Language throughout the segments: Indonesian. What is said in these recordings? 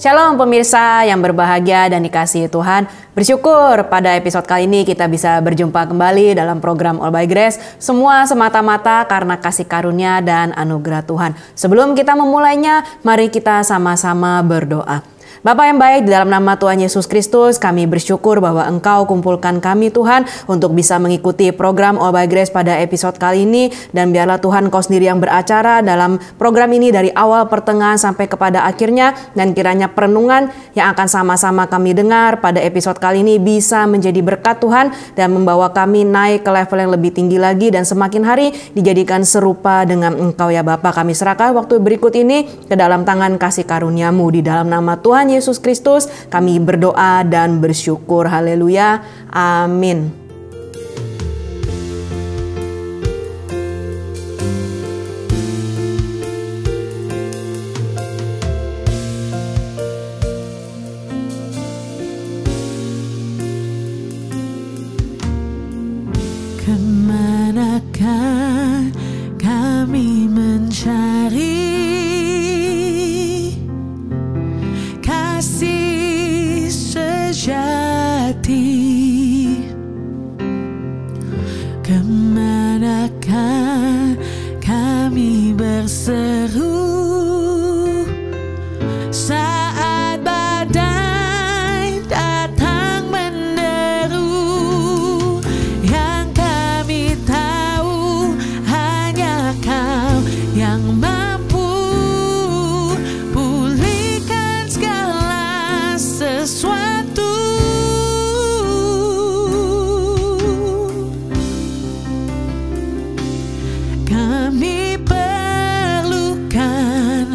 Shalom pemirsa yang berbahagia dan dikasihi Tuhan. Bersyukur pada episode kali ini kita bisa berjumpa kembali dalam program All by Grace. Semua semata-mata karena kasih karunia dan anugerah Tuhan. Sebelum kita memulainya, mari kita sama-sama berdoa. Bapa yang baik, di dalam nama Tuhan Yesus Kristus, kami bersyukur bahwa Engkau kumpulkan kami Tuhan untuk bisa mengikuti program All by Grace pada episode kali ini. Dan biarlah Tuhan Kau sendiri yang beracara dalam program ini dari awal pertengahan sampai kepada akhirnya. Dan kiranya perenungan yang akan sama-sama kami dengar pada episode kali ini bisa menjadi berkat Tuhan dan membawa kami naik ke level yang lebih tinggi lagi dan semakin hari dijadikan serupa dengan Engkau ya Bapa. Kami serahkan waktu berikut ini ke dalam tangan kasih karunia-Mu. Di dalam nama Tuhan Yesus Kristus kami berdoa dan bersyukur. Haleluya. Amin. Kemanakah kami mencari kasih sejati? Kemanakah kami berseru saat badai datang menderu? Yang kami tahu hanya Kau yang mampu pulihkan segala sesuatu. Kami perlukan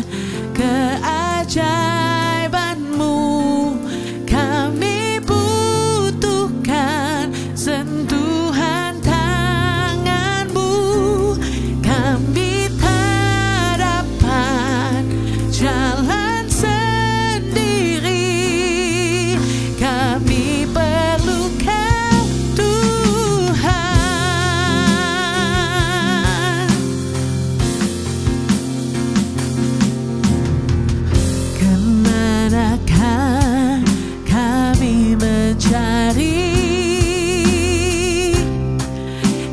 keajaiban-Mu. Kami butuhkan sentuhan tangan-Mu. Kami tak dapat jalan sendiri. Kami perlu Kau Tuhan. Kemanakah kami mencari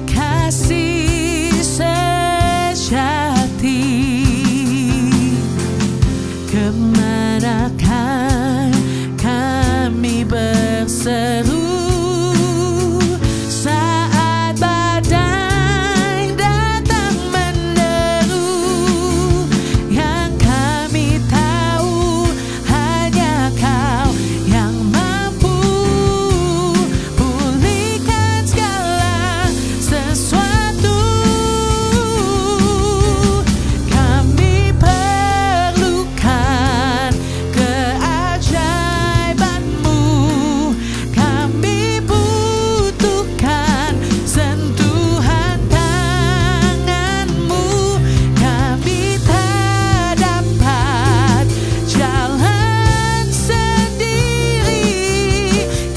kasih sejati? Kemanakah kami berseru saat badai datang menderu? Yang kami tahu hanya Kau yang mampu pulihkan segala sesuatu. Kami perlukan keajaiban-Mu. Kami butuhkan sentuhan tangan-Mu. Kami tak dapat jalan sendiri.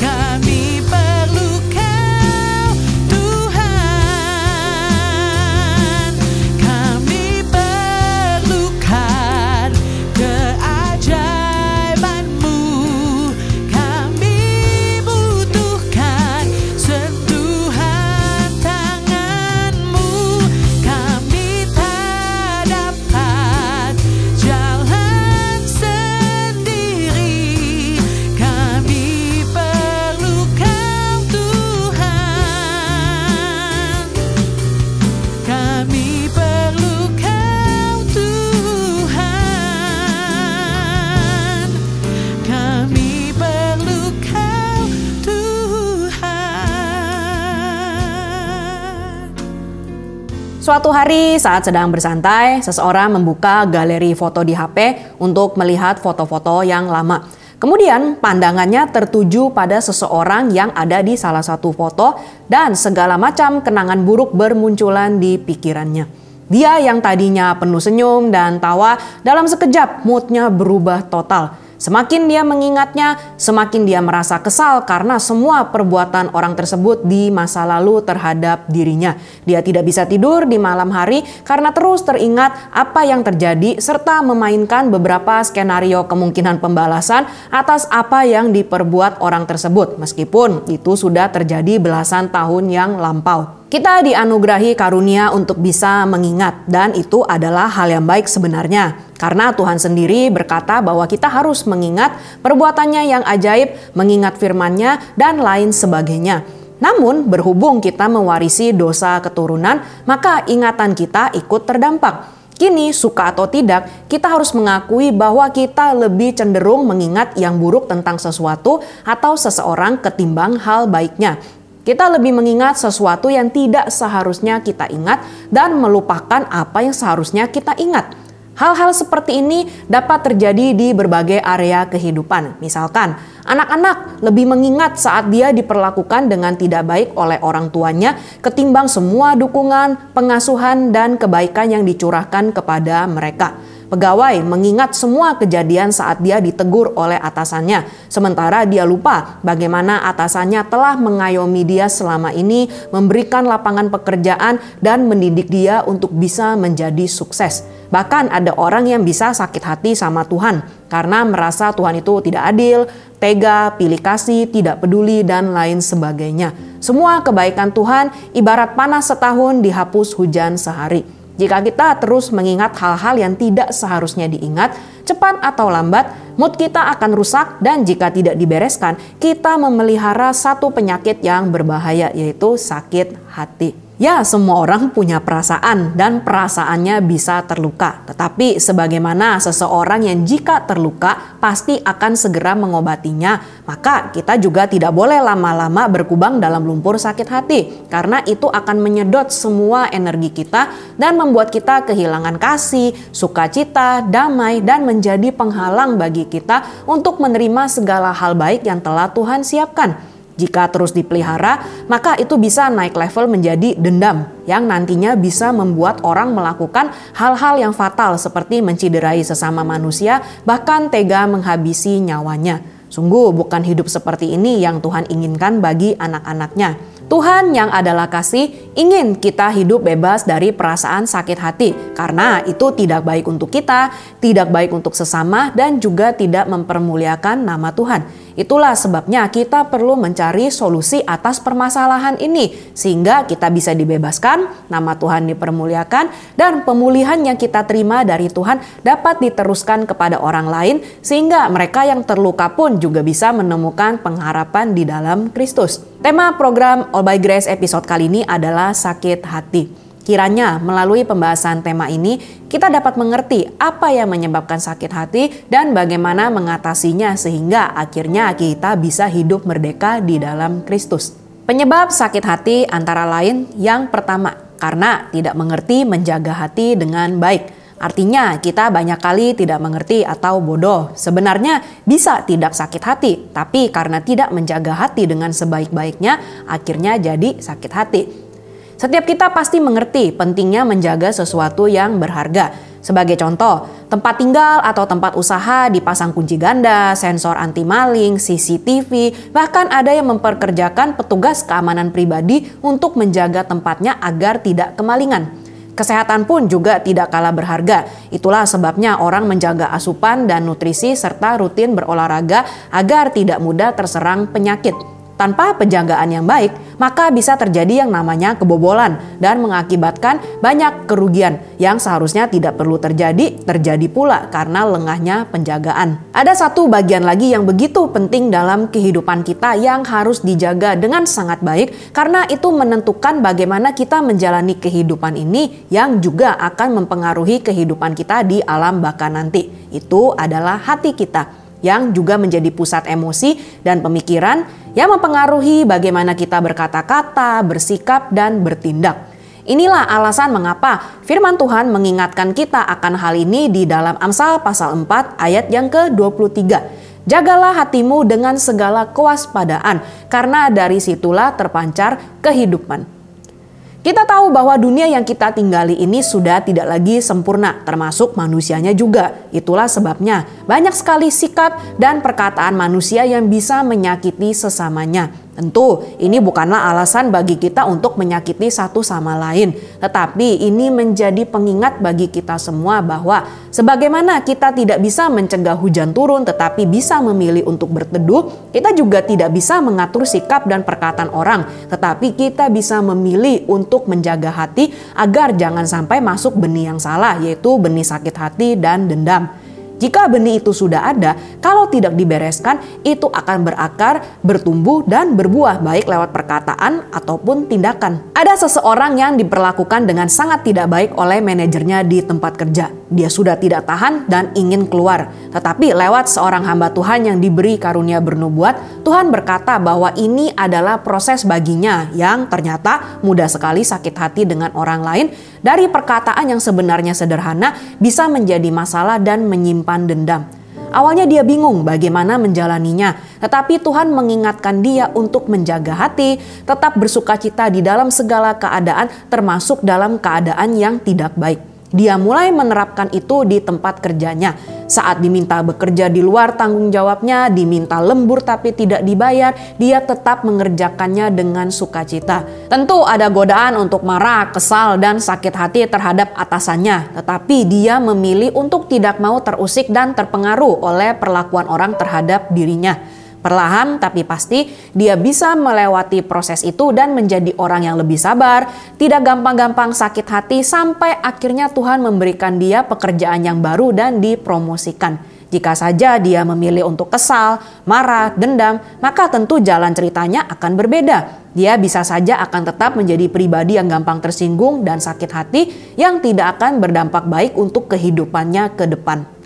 Kami perlu Kau Tuhan. Kami perlukan keajaiban-Mu. Kami butuhkan sentuhan tangan-Mu. Kami tak dapat jalan sendiri. Kami perlu Kau Tuhan. Kami perlu Kau Tuhan. Kami perlu Kau Tuhan. Suatu hari saat sedang bersantai, seseorang membuka galeri foto di HP untuk melihat foto-foto yang lama. Kemudian pandangannya tertuju pada seseorang yang ada di salah satu foto dan segala macam kenangan buruk bermunculan di pikirannya. Dia yang tadinya penuh senyum dan tawa, dalam sekejap moodnya berubah total. Semakin dia mengingatnya, semakin dia merasa kesal karena semua perbuatan orang tersebut di masa lalu terhadap dirinya. Dia tidak bisa tidur di malam hari karena terus teringat apa yang terjadi serta memainkan beberapa skenario kemungkinan pembalasan atas apa yang diperbuat orang tersebut, meskipun itu sudah terjadi belasan tahun yang lampau. Kita dianugerahi karunia untuk bisa mengingat, dan itu adalah hal yang baik sebenarnya. Karena Tuhan sendiri berkata bahwa kita harus mengingat perbuatannya yang ajaib, mengingat firman-Nya, dan lain sebagainya. Namun berhubung kita mewarisi dosa keturunan, maka ingatan kita ikut terdampak. Kini, suka atau tidak, kita harus mengakui bahwa kita lebih cenderung mengingat yang buruk tentang sesuatu atau seseorang ketimbang hal baiknya. Kita lebih mengingat sesuatu yang tidak seharusnya kita ingat dan melupakan apa yang seharusnya kita ingat. Hal-hal seperti ini dapat terjadi di berbagai area kehidupan. Misalkan, anak-anak lebih mengingat saat dia diperlakukan dengan tidak baik oleh orang tuanya ketimbang semua dukungan, pengasuhan, dan kebaikan yang dicurahkan kepada mereka. Pegawai mengingat semua kejadian saat dia ditegur oleh atasannya, sementara dia lupa bagaimana atasannya telah mengayomi dia selama ini, memberikan lapangan pekerjaan, dan mendidik dia untuk bisa menjadi sukses. Bahkan ada orang yang bisa sakit hati sama Tuhan karena merasa Tuhan itu tidak adil, tega, pilih kasih, tidak peduli, dan lain sebagainya. Semua kebaikan Tuhan ibarat panas setahun dihapus hujan sehari. Jika kita terus mengingat hal-hal yang tidak seharusnya diingat, cepat atau lambat, mood kita akan rusak, dan jika tidak dibereskan, kita memelihara satu penyakit yang berbahaya, yaitu sakit hati. Ya, semua orang punya perasaan dan perasaannya bisa terluka. Tetapi sebagaimana seseorang yang jika terluka pasti akan segera mengobatinya, maka kita juga tidak boleh lama-lama berkubang dalam lumpur sakit hati. Karena itu akan menyedot semua energi kita dan membuat kita kehilangan kasih, sukacita, damai, dan menjadi penghalang bagi kita untuk menerima segala hal baik yang telah Tuhan siapkan. Jika terus dipelihara, maka itu bisa naik level menjadi dendam yang nantinya bisa membuat orang melakukan hal-hal yang fatal seperti menciderai sesama manusia, bahkan tega menghabisi nyawanya. Sungguh bukan hidup seperti ini yang Tuhan inginkan bagi anak-anaknya. Tuhan yang adalah kasih ingin kita hidup bebas dari perasaan sakit hati karena itu tidak baik untuk kita, tidak baik untuk sesama, dan juga tidak mempermuliakan nama Tuhan. Itulah sebabnya kita perlu mencari solusi atas permasalahan ini sehingga kita bisa dibebaskan, nama Tuhan dipermuliakan, dan pemulihan yang kita terima dari Tuhan dapat diteruskan kepada orang lain sehingga mereka yang terluka pun juga bisa menemukan pengharapan di dalam Kristus. Tema program All by Grace episode kali ini adalah sakit hati. Kiranya melalui pembahasan tema ini kita dapat mengerti apa yang menyebabkan sakit hati dan bagaimana mengatasinya sehingga akhirnya kita bisa hidup merdeka di dalam Kristus. Penyebab sakit hati antara lain yang pertama, karena tidak mengerti menjaga hati dengan baik. Artinya kita banyak kali tidak mengerti atau bodoh. Sebenarnya bisa tidak sakit hati, tapi karena tidak menjaga hati dengan sebaik-baiknya, akhirnya jadi sakit hati. Setiap kita pasti mengerti pentingnya menjaga sesuatu yang berharga. Sebagai contoh, tempat tinggal atau tempat usaha dipasang kunci ganda, sensor anti maling, CCTV, bahkan ada yang memperkerjakan petugas keamanan pribadi untuk menjaga tempatnya agar tidak kemalingan. Kesehatan pun juga tidak kalah berharga. Itulah sebabnya orang menjaga asupan dan nutrisi serta rutin berolahraga agar tidak mudah terserang penyakit. Tanpa penjagaan yang baik, maka bisa terjadi yang namanya kebobolan dan mengakibatkan banyak kerugian yang seharusnya tidak perlu terjadi pula karena lengahnya penjagaan. Ada satu bagian lagi yang begitu penting dalam kehidupan kita yang harus dijaga dengan sangat baik karena itu menentukan bagaimana kita menjalani kehidupan ini yang juga akan mempengaruhi kehidupan kita di alam baka nanti. Itu adalah hati kita, yang juga menjadi pusat emosi dan pemikiran yang mempengaruhi bagaimana kita berkata-kata, bersikap, dan bertindak. Inilah alasan mengapa firman Tuhan mengingatkan kita akan hal ini di dalam Amsal pasal 4 ayat yang ke-23. Jagalah hatimu dengan segala kewaspadaan, karena dari situlah terpancar kehidupan. Kita tahu bahwa dunia yang kita tinggali ini sudah tidak lagi sempurna, termasuk manusianya juga. Itulah sebabnya banyak sekali sikap dan perkataan manusia yang bisa menyakiti sesamanya. Tentu ini bukanlah alasan bagi kita untuk menyakiti satu sama lain, tetapi ini menjadi pengingat bagi kita semua bahwa sebagaimana kita tidak bisa mencegah hujan turun tetapi bisa memilih untuk berteduh, kita juga tidak bisa mengatur sikap dan perkataan orang, tetapi kita bisa memilih untuk menjaga hati agar jangan sampai masuk benih yang salah, yaitu benih sakit hati dan dendam. Jika benih itu sudah ada, kalau tidak dibereskan, itu akan berakar, bertumbuh, dan berbuah baik lewat perkataan ataupun tindakan. Ada seseorang yang diperlakukan dengan sangat tidak baik oleh manajernya di tempat kerja. Dia sudah tidak tahan dan ingin keluar. Tetapi lewat seorang hamba Tuhan yang diberi karunia bernubuat, Tuhan berkata bahwa ini adalah proses baginya yang ternyata mudah sekali sakit hati dengan orang lain. Dari perkataan yang sebenarnya sederhana bisa menjadi masalah dan menyimpan dendam. Awalnya dia bingung bagaimana menjalaninya, tetapi Tuhan mengingatkan dia untuk menjaga hati, tetap bersukacita di dalam segala keadaan, termasuk dalam keadaan yang tidak baik. Dia mulai menerapkan itu di tempat kerjanya. Saat diminta bekerja di luar tanggung jawabnya, diminta lembur tapi tidak dibayar, dia tetap mengerjakannya dengan sukacita. Tentu ada godaan untuk marah, kesal, dan sakit hati terhadap atasannya. Tetapi dia memilih untuk tidak mau terusik dan terpengaruh oleh perlakuan orang terhadap dirinya. Perlahan tapi pasti dia bisa melewati proses itu dan menjadi orang yang lebih sabar, tidak gampang-gampang sakit hati sampai akhirnya Tuhan memberikan dia pekerjaan yang baru dan dipromosikan. Jika saja dia memilih untuk kesal, marah, dendam, maka tentu jalan ceritanya akan berbeda. Dia bisa saja akan tetap menjadi pribadi yang gampang tersinggung dan sakit hati yang tidak akan berdampak baik untuk kehidupannya ke depan.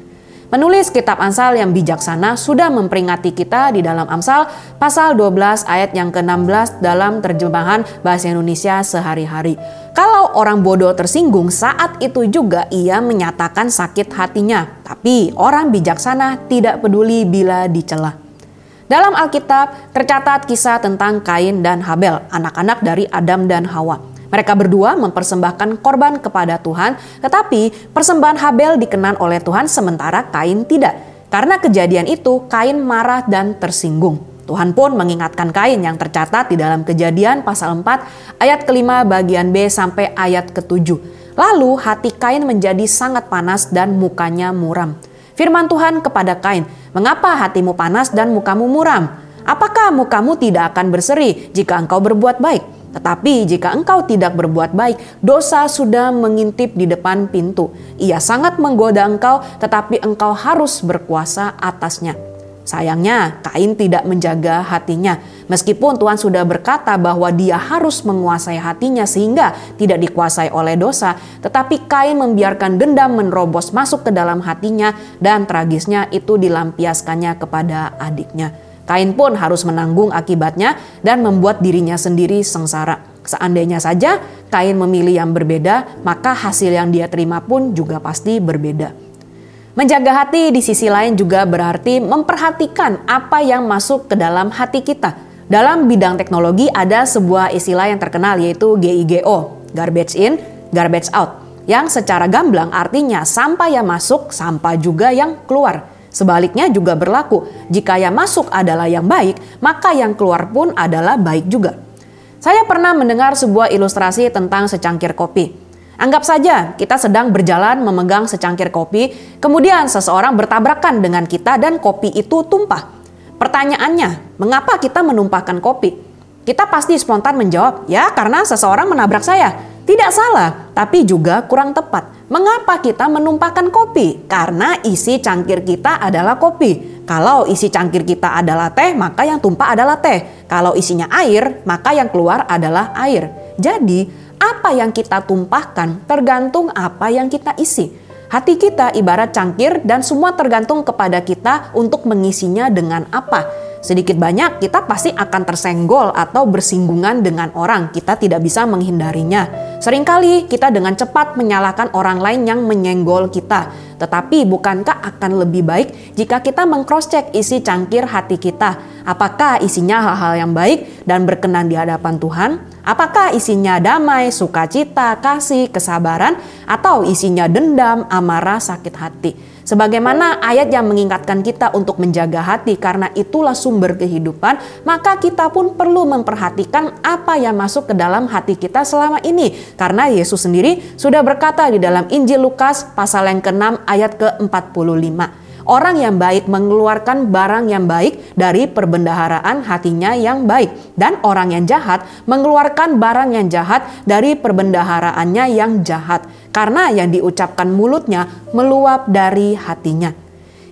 Penulis kitab Amsal yang bijaksana sudah memperingati kita di dalam Amsal pasal 12 ayat yang ke-16 dalam terjemahan bahasa Indonesia sehari-hari. Kalau orang bodoh tersinggung, saat itu juga ia menyatakan sakit hatinya. Tapi orang bijaksana tidak peduli bila dicela. Dalam Alkitab tercatat kisah tentang Kain dan Habel, anak-anak dari Adam dan Hawa. Mereka berdua mempersembahkan korban kepada Tuhan, tetapi persembahan Habel dikenan oleh Tuhan sementara Kain tidak. Karena kejadian itu, Kain marah dan tersinggung. Tuhan pun mengingatkan Kain yang tercatat di dalam Kejadian pasal 4 ayat ke-5 bagian B sampai ayat ke-7. Lalu hati Kain menjadi sangat panas dan mukanya muram. Firman Tuhan kepada Kain, "Mengapa hatimu panas dan mukamu muram? Apakah mukamu tidak akan berseri jika engkau berbuat baik? Tetapi jika engkau tidak berbuat baik, dosa sudah mengintip di depan pintu. Ia sangat menggoda engkau, tetapi engkau harus berkuasa atasnya." Sayangnya, Kain tidak menjaga hatinya. Meskipun Tuhan sudah berkata bahwa dia harus menguasai hatinya sehingga tidak dikuasai oleh dosa, tetapi Kain membiarkan dendam menerobos masuk ke dalam hatinya dan tragisnya itu dilampiaskannya kepada adiknya. Kain pun harus menanggung akibatnya dan membuat dirinya sendiri sengsara. Seandainya saja Kain memilih yang berbeda, maka hasil yang dia terima pun juga pasti berbeda. Menjaga hati di sisi lain juga berarti memperhatikan apa yang masuk ke dalam hati kita. Dalam bidang teknologi ada sebuah istilah yang terkenal yaitu GIGO, garbage in, garbage out, yang secara gamblang artinya sampah yang masuk, sampah juga yang keluar. Sebaliknya juga berlaku, jika yang masuk adalah yang baik, maka yang keluar pun adalah baik juga. Saya pernah mendengar sebuah ilustrasi tentang secangkir kopi. Anggap saja kita sedang berjalan memegang secangkir kopi, kemudian seseorang bertabrakan dengan kita dan kopi itu tumpah. Pertanyaannya, mengapa kita menumpahkan kopi? Kita pasti spontan menjawab, ya karena seseorang menabrak saya. Tidak salah, tapi juga kurang tepat. Mengapa kita menumpahkan kopi? Karena isi cangkir kita adalah kopi. Kalau isi cangkir kita adalah teh, maka yang tumpah adalah teh. Kalau isinya air, maka yang keluar adalah air. Jadi, apa yang kita tumpahkan tergantung apa yang kita isi. Hati kita ibarat cangkir dan semua tergantung kepada kita untuk mengisinya dengan apa. Sedikit banyak kita pasti akan tersenggol atau bersinggungan dengan orang. Kita tidak bisa menghindarinya. Seringkali kita dengan cepat menyalahkan orang lain yang menyenggol kita. Tetapi bukankah akan lebih baik jika kita meng-cross-check isi cangkir hati kita? Apakah isinya hal-hal yang baik dan berkenan di hadapan Tuhan? Apakah isinya damai, sukacita, kasih, kesabaran, atau isinya dendam, amarah, sakit hati? Sebagaimana ayat yang mengingatkan kita untuk menjaga hati karena itulah sumber kehidupan, maka kita pun perlu memperhatikan apa yang masuk ke dalam hati kita selama ini. Karena Yesus sendiri sudah berkata di dalam Injil Lukas pasal yang ke-6 ayat ke-45. Orang yang baik mengeluarkan barang yang baik dari perbendaharaan hatinya yang baik. Dan orang yang jahat mengeluarkan barang yang jahat dari perbendaharaannya yang jahat. Karena yang diucapkan mulutnya meluap dari hatinya.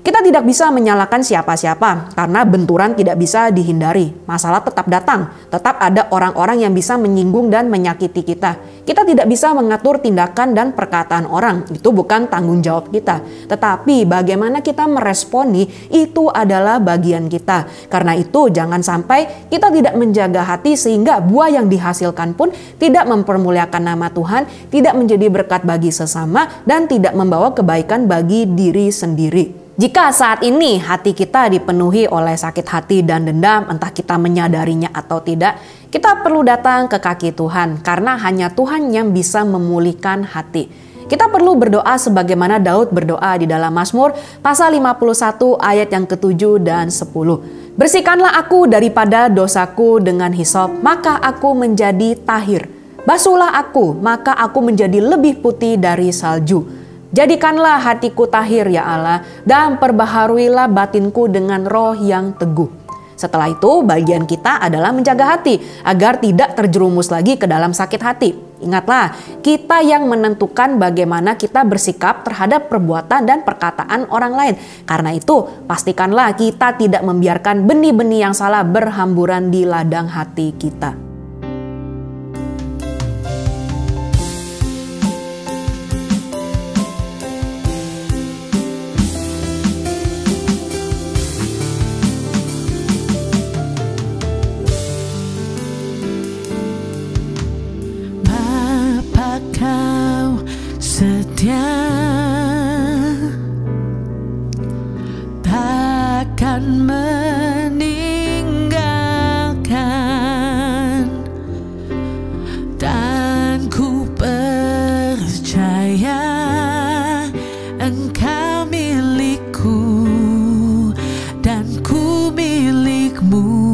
Kita tidak bisa menyalahkan siapa-siapa karena benturan tidak bisa dihindari. Masalah tetap datang, tetap ada orang-orang yang bisa menyinggung dan menyakiti kita. Kita tidak bisa mengatur tindakan dan perkataan orang, itu bukan tanggung jawab kita. Tetapi bagaimana kita meresponi itu adalah bagian kita. Karena itu jangan sampai kita tidak menjaga hati sehingga buah yang dihasilkan pun tidak mempermuliakan nama Tuhan, tidak menjadi berkat bagi sesama, dan tidak membawa kebaikan bagi diri sendiri. Jika saat ini hati kita dipenuhi oleh sakit hati dan dendam, entah kita menyadarinya atau tidak, kita perlu datang ke kaki Tuhan karena hanya Tuhan yang bisa memulihkan hati. Kita perlu berdoa sebagaimana Daud berdoa di dalam Mazmur pasal 51 ayat yang ke-7 dan 10. Bersihkanlah aku daripada dosaku dengan hisop, maka aku menjadi tahir. Basuhlah aku, maka aku menjadi lebih putih dari salju. Jadikanlah hatiku tahir ya Allah, dan perbaharuilah batinku dengan roh yang teguh. Setelah itu bagian kita adalah menjaga hati agar tidak terjerumus lagi ke dalam sakit hati. Ingatlah, kita yang menentukan bagaimana kita bersikap terhadap perbuatan dan perkataan orang lain. Karena itu pastikanlah kita tidak membiarkan benih-benih yang salah berhamburan di ladang hati kita. Kau setia, takkan meninggalkan, dan ku percaya Engkau milikku dan ku milikmu.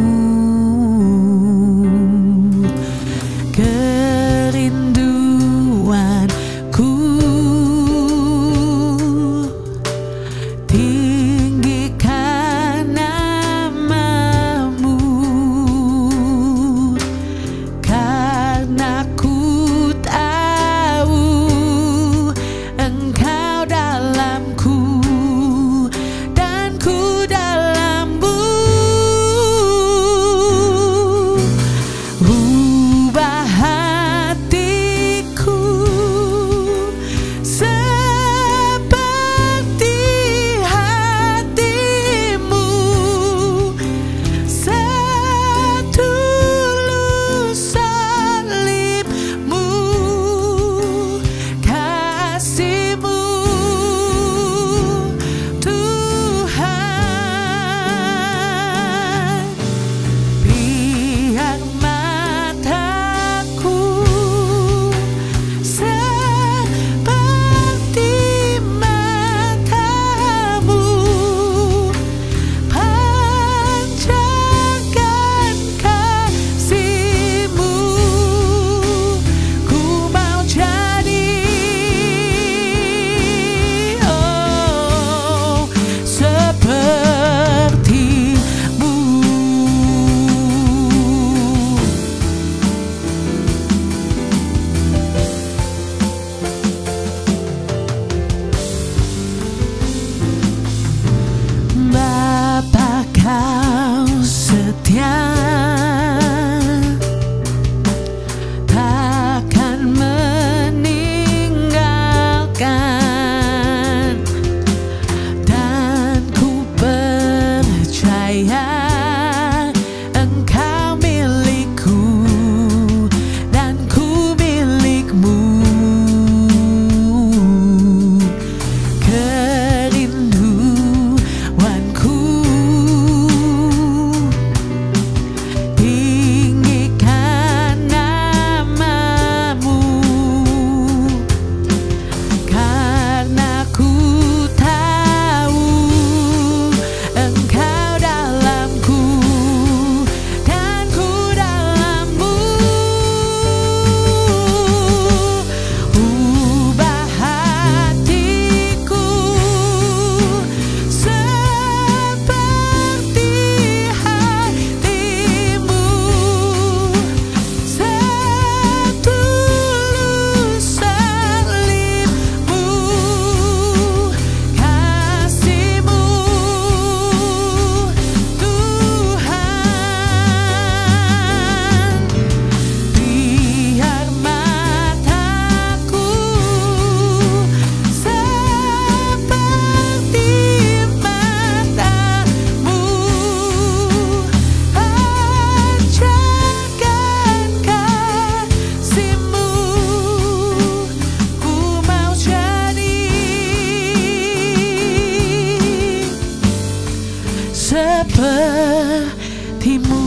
sepertimu.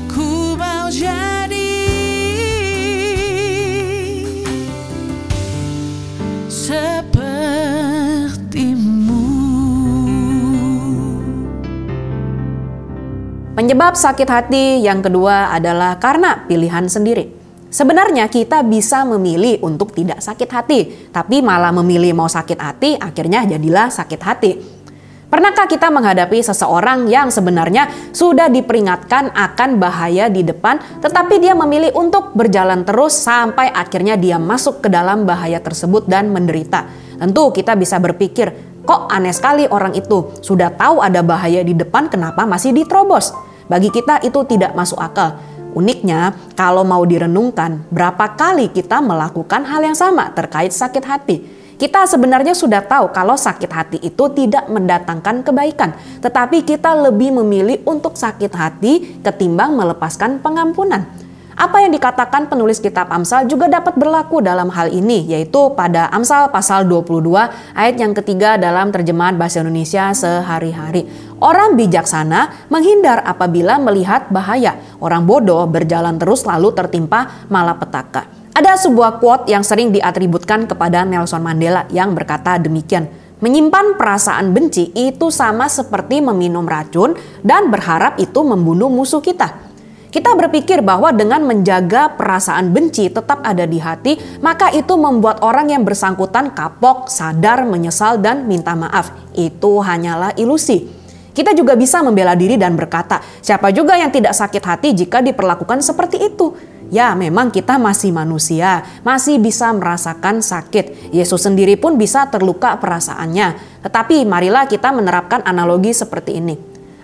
Ku mau jadi sepertimu. Penyebab sakit hati yang kedua adalah karena pilihan sendiri. Sebenarnya kita bisa memilih untuk tidak sakit hati, tapi malah memilih mau sakit hati, akhirnya jadilah sakit hati. Pernahkah kita menghadapi seseorang yang sebenarnya sudah diperingatkan akan bahaya di depan, tetapi dia memilih untuk berjalan terus sampai akhirnya dia masuk ke dalam bahaya tersebut dan menderita? Tentu kita bisa berpikir, kok aneh sekali orang itu, sudah tahu ada bahaya di depan kenapa masih diterobos? Bagi kita itu tidak masuk akal. Uniknya, kalau mau direnungkan, berapa kali kita melakukan hal yang sama terkait sakit hati? Kita sebenarnya sudah tahu kalau sakit hati itu tidak mendatangkan kebaikan, tetapi kita lebih memilih untuk sakit hati ketimbang melepaskan pengampunan. Apa yang dikatakan penulis kitab Amsal juga dapat berlaku dalam hal ini, yaitu pada Amsal pasal 22 ayat yang ketiga dalam terjemahan bahasa Indonesia sehari-hari. Orang bijaksana menghindar apabila melihat bahaya. Orang bodoh berjalan terus lalu tertimpa malapetaka. Ada sebuah quote yang sering diatributkan kepada Nelson Mandela yang berkata demikian. Menyimpan perasaan benci itu sama seperti meminum racun dan berharap itu membunuh musuh kita. Kita berpikir bahwa dengan menjaga perasaan benci tetap ada di hati, maka itu membuat orang yang bersangkutan kapok, sadar, menyesal, dan minta maaf. Itu hanyalah ilusi. Kita juga bisa membela diri dan berkata, siapa juga yang tidak sakit hati jika diperlakukan seperti itu? Ya, memang kita masih manusia, masih bisa merasakan sakit. Yesus sendiri pun bisa terluka perasaannya. Tetapi marilah kita menerapkan analogi seperti ini.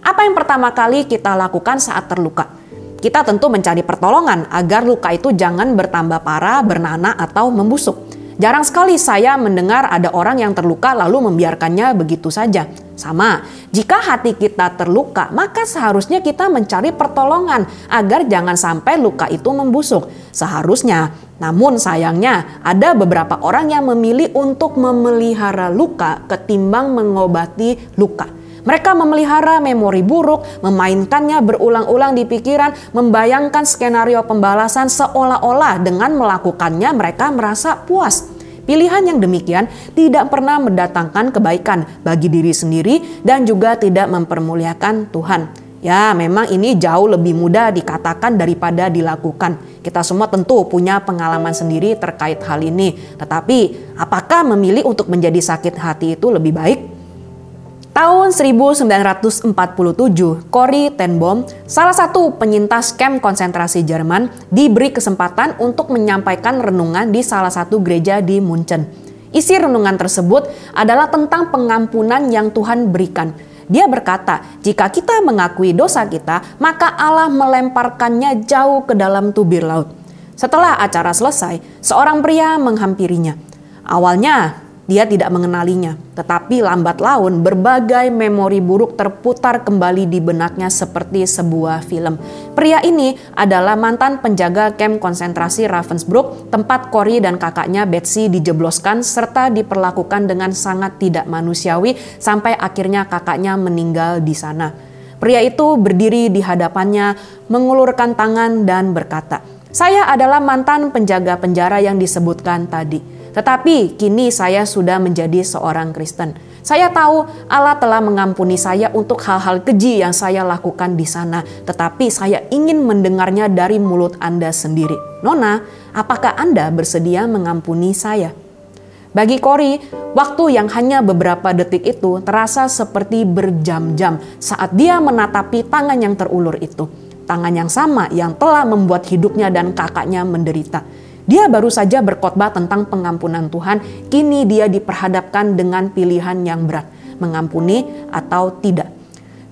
Apa yang pertama kali kita lakukan saat terluka? Kita tentu mencari pertolongan agar luka itu jangan bertambah parah, bernanah, atau membusuk. Jarang sekali saya mendengar ada orang yang terluka lalu membiarkannya begitu saja. Sama, jika hati kita terluka, maka seharusnya kita mencari pertolongan agar jangan sampai luka itu membusuk. Seharusnya, namun sayangnya ada beberapa orang yang memilih untuk memelihara luka ketimbang mengobati luka. Mereka memelihara memori buruk, memainkannya berulang-ulang di pikiran, membayangkan skenario pembalasan seolah-olah dengan melakukannya mereka merasa puas. Pilihan yang demikian tidak pernah mendatangkan kebaikan bagi diri sendiri dan juga tidak mempermuliakan Tuhan. Ya, memang ini jauh lebih mudah dikatakan daripada dilakukan. Kita semua tentu punya pengalaman sendiri terkait hal ini. Tetapi, apakah memilih untuk menjadi sakit hati itu lebih baik? Tahun 1947, Corrie ten Boom, salah satu penyintas kamp konsentrasi Jerman, diberi kesempatan untuk menyampaikan renungan di salah satu gereja di Munchen. Isi renungan tersebut adalah tentang pengampunan yang Tuhan berikan. Dia berkata, jika kita mengakui dosa kita, maka Allah melemparkannya jauh ke dalam tubir laut. Setelah acara selesai, seorang pria menghampirinya. Awalnya, dia tidak mengenalinya, tetapi lambat laun berbagai memori buruk terputar kembali di benaknya seperti sebuah film. Pria ini adalah mantan penjaga kamp konsentrasi Ravensbrück, tempat Corrie dan kakaknya Betsy dijebloskan serta diperlakukan dengan sangat tidak manusiawi sampai akhirnya kakaknya meninggal di sana. Pria itu berdiri di hadapannya, mengulurkan tangan dan berkata, "Saya adalah mantan penjaga penjara yang disebutkan tadi. Tetapi kini saya sudah menjadi seorang Kristen. Saya tahu Allah telah mengampuni saya untuk hal-hal keji yang saya lakukan di sana. Tetapi saya ingin mendengarnya dari mulut Anda sendiri. Nona, apakah Anda bersedia mengampuni saya?" Bagi Corrie, waktu yang hanya beberapa detik itu terasa seperti berjam-jam saat dia menatapi tangan yang terulur itu. Tangan yang sama yang telah membuat hidupnya dan kakaknya menderita. Dia baru saja berkhotbah tentang pengampunan Tuhan, kini dia diperhadapkan dengan pilihan yang berat, mengampuni atau tidak.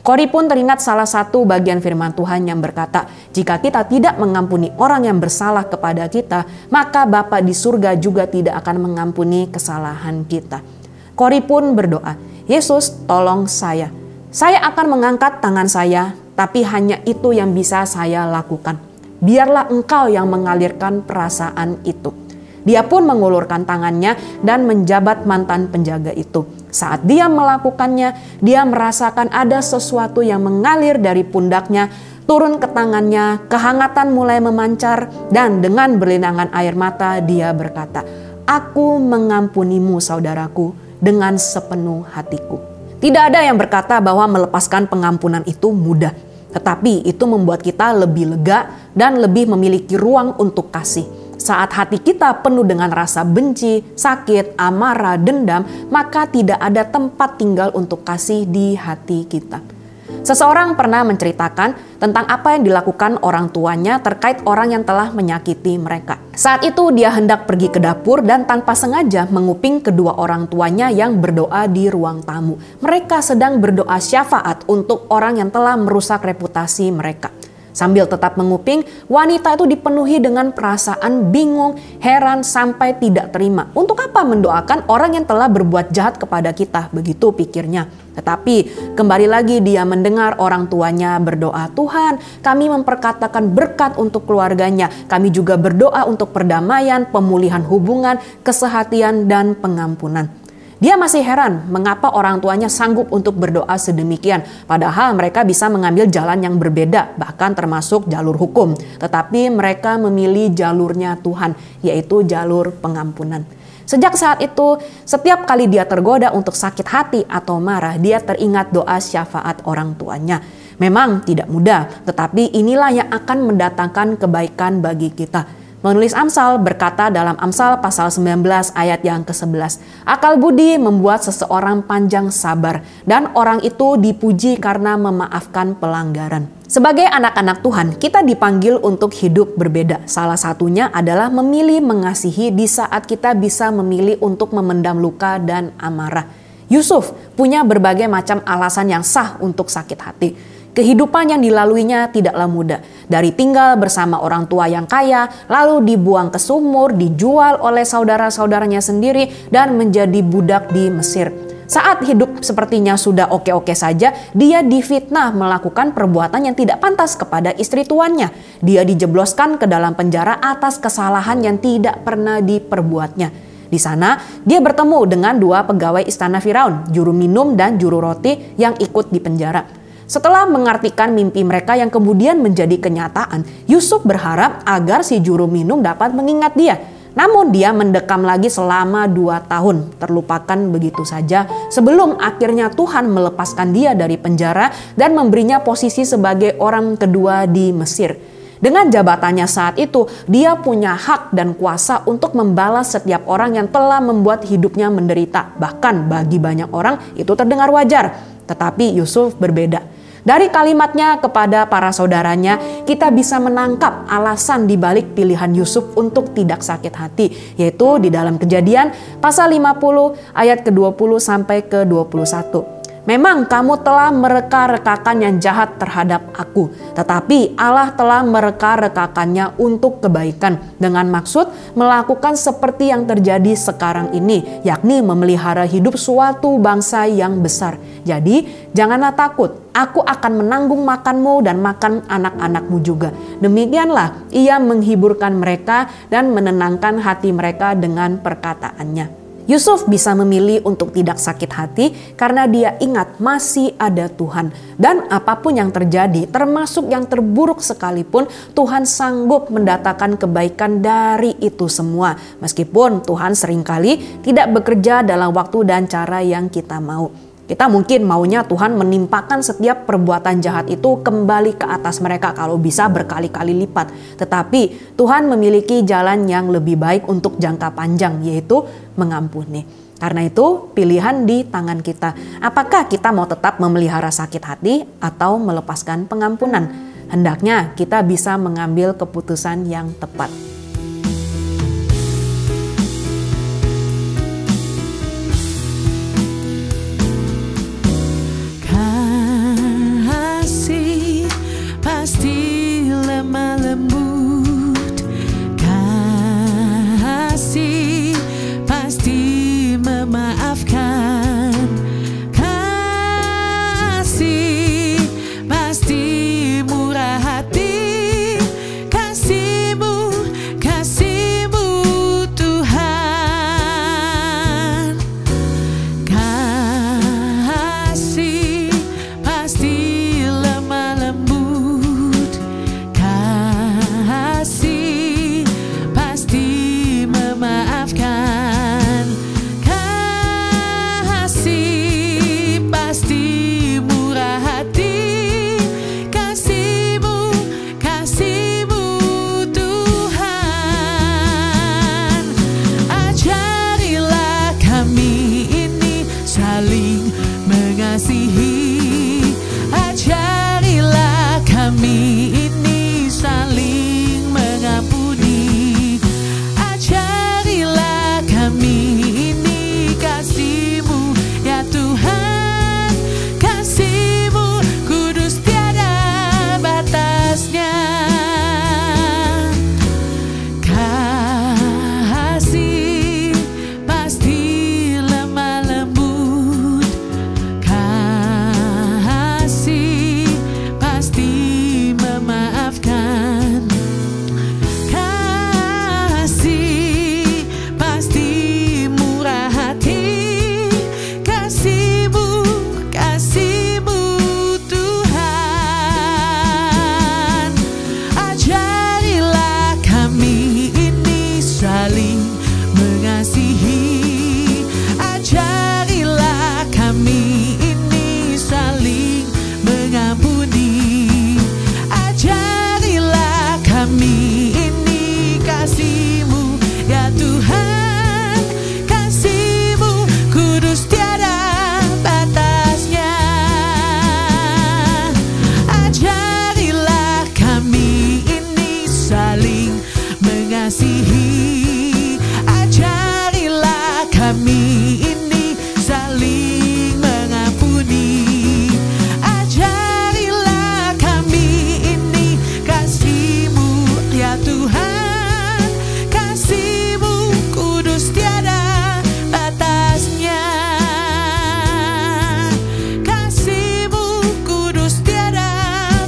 Corrie pun teringat salah satu bagian firman Tuhan yang berkata, jika kita tidak mengampuni orang yang bersalah kepada kita, maka Bapa di surga juga tidak akan mengampuni kesalahan kita. Corrie pun berdoa, Yesus tolong saya. Saya akan mengangkat tangan saya, tapi hanya itu yang bisa saya lakukan. Biarlah Engkau yang mengalirkan perasaan itu. Dia pun mengulurkan tangannya dan menjabat mantan penjaga itu. Saat dia melakukannya, dia merasakan ada sesuatu yang mengalir dari pundaknya, turun ke tangannya, kehangatan mulai memancar, dan dengan berlinangan air mata dia berkata, "Aku mengampunimu saudaraku dengan sepenuh hatiku." Tidak ada yang berkata bahwa melepaskan pengampunan itu mudah, tetapi itu membuat kita lebih lega dan lebih memiliki ruang untuk kasih. Saat hati kita penuh dengan rasa benci, sakit, amarah, dendam, maka tidak ada tempat tinggal untuk kasih di hati kita. Seseorang pernah menceritakan tentang apa yang dilakukan orang tuanya terkait orang yang telah menyakiti mereka. Saat itu dia hendak pergi ke dapur dan tanpa sengaja menguping kedua orang tuanya yang berdoa di ruang tamu. Mereka sedang berdoa syafaat untuk orang yang telah merusak reputasi mereka. Sambil tetap menguping, wanita itu dipenuhi dengan perasaan bingung, heran, sampai tidak terima. Untuk apa mendoakan orang yang telah berbuat jahat kepada kita? Begitu pikirnya. Tetapi kembali lagi dia mendengar orang tuanya berdoa, "Tuhan, kami memperkatakan berkat untuk keluarganya. Kami juga berdoa untuk perdamaian, pemulihan hubungan, kesehatan, dan pengampunan." Dia masih heran mengapa orang tuanya sanggup untuk berdoa sedemikian, padahal mereka bisa mengambil jalan yang berbeda, bahkan termasuk jalur hukum. Tetapi mereka memilih jalurnya Tuhan, yaitu jalur pengampunan. Sejak saat itu, setiap kali dia tergoda untuk sakit hati atau marah, dia teringat doa syafaat orang tuanya. Memang tidak mudah, tetapi inilah yang akan mendatangkan kebaikan bagi kita. Penulis Amsal berkata dalam Amsal pasal 19 ayat yang ke-11, "Akal budi membuat seseorang panjang sabar, dan orang itu dipuji karena memaafkan pelanggaran." Sebagai anak-anak Tuhan, kita dipanggil untuk hidup berbeda. Salah satunya adalah memilih mengasihi di saat kita bisa memilih untuk memendam luka dan amarah. Yusuf punya berbagai macam alasan yang sah untuk sakit hati. Kehidupan yang dilaluinya tidaklah mudah. Dari tinggal bersama orang tua yang kaya, lalu dibuang ke sumur, dijual oleh saudara-saudaranya sendiri, dan menjadi budak di Mesir. Saat hidup sepertinya sudah oke-oke saja, dia difitnah melakukan perbuatan yang tidak pantas kepada istri tuannya. Dia dijebloskan ke dalam penjara atas kesalahan yang tidak pernah diperbuatnya. Di sana, dia bertemu dengan dua pegawai istana Firaun, juru minum dan juru roti yang ikut di penjara. Setelah mengartikan mimpi mereka yang kemudian menjadi kenyataan, Yusuf berharap agar si juru minum dapat mengingat dia. Namun dia mendekam lagi selama 2 tahun, terlupakan begitu saja sebelum akhirnya Tuhan melepaskan dia dari penjara dan memberinya posisi sebagai orang kedua di Mesir. Dengan jabatannya saat itu, dia punya hak dan kuasa untuk membalas setiap orang yang telah membuat hidupnya menderita. Bahkan bagi banyak orang itu terdengar wajar. Tetapi Yusuf berbeda. Dari kalimatnya kepada para saudaranya, kita bisa menangkap alasan dibalik pilihan Yusuf untuk tidak sakit hati, yaitu di dalam Kejadian pasal 50 ayat ke-20 sampai ke-21. "Memang kamu telah mereka-rekakan yang jahat terhadap aku, tetapi Allah telah mereka-rekakannya untuk kebaikan dengan maksud melakukan seperti yang terjadi sekarang ini, yakni memelihara hidup suatu bangsa yang besar. Jadi janganlah takut, aku akan menanggung makanmu dan makan anak-anakmu juga." Demikianlah ia menghiburkan mereka dan menenangkan hati mereka dengan perkataannya. Yusuf bisa memilih untuk tidak sakit hati karena dia ingat masih ada Tuhan. Dan apapun yang terjadi, termasuk yang terburuk sekalipun, Tuhan sanggup mendatangkan kebaikan dari itu semua. Meskipun Tuhan seringkali tidak bekerja dalam waktu dan cara yang kita mau. Kita mungkin maunya Tuhan menimpakan setiap perbuatan jahat itu kembali ke atas mereka kalau bisa berkali-kali lipat. Tetapi Tuhan memiliki jalan yang lebih baik untuk jangka panjang, yaitu mengampuni. Karena itu pilihan di tangan kita. Apakah kita mau tetap memelihara sakit hati atau melepaskan pengampunan? Hendaknya kita bisa mengambil keputusan yang tepat. mengasihi. Ajarilah kami ini saling mengampuni. Ajarilah kami ini kasih-Mu ya Tuhan. Kasih-Mu kudus tiada batasnya. Kasih-Mu kudus tiada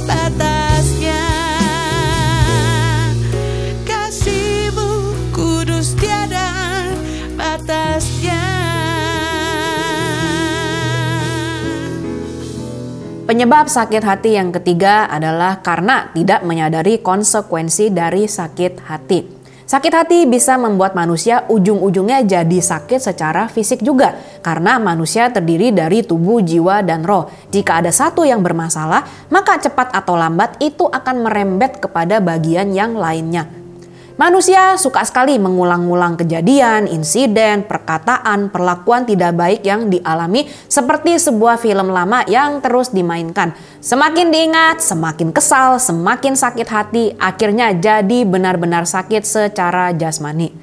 batasnya. Kasih-Mu kudus tiada batasnya. Penyebab sakit hati yang ketiga adalah karena tidak menyadari konsekuensi dari sakit hati. Sakit hati bisa membuat manusia ujung-ujungnya jadi sakit secara fisik juga. Karena manusia terdiri dari tubuh, jiwa, dan roh. Jika ada satu yang bermasalah, maka cepat atau lambat itu akan merembet kepada bagian yang lainnya. Manusia suka sekali mengulang-ulang kejadian, insiden, perkataan, perlakuan tidak baik yang dialami seperti sebuah film lama yang terus dimainkan. Semakin diingat, semakin kesal, semakin sakit hati, akhirnya jadi benar-benar sakit secara jasmani.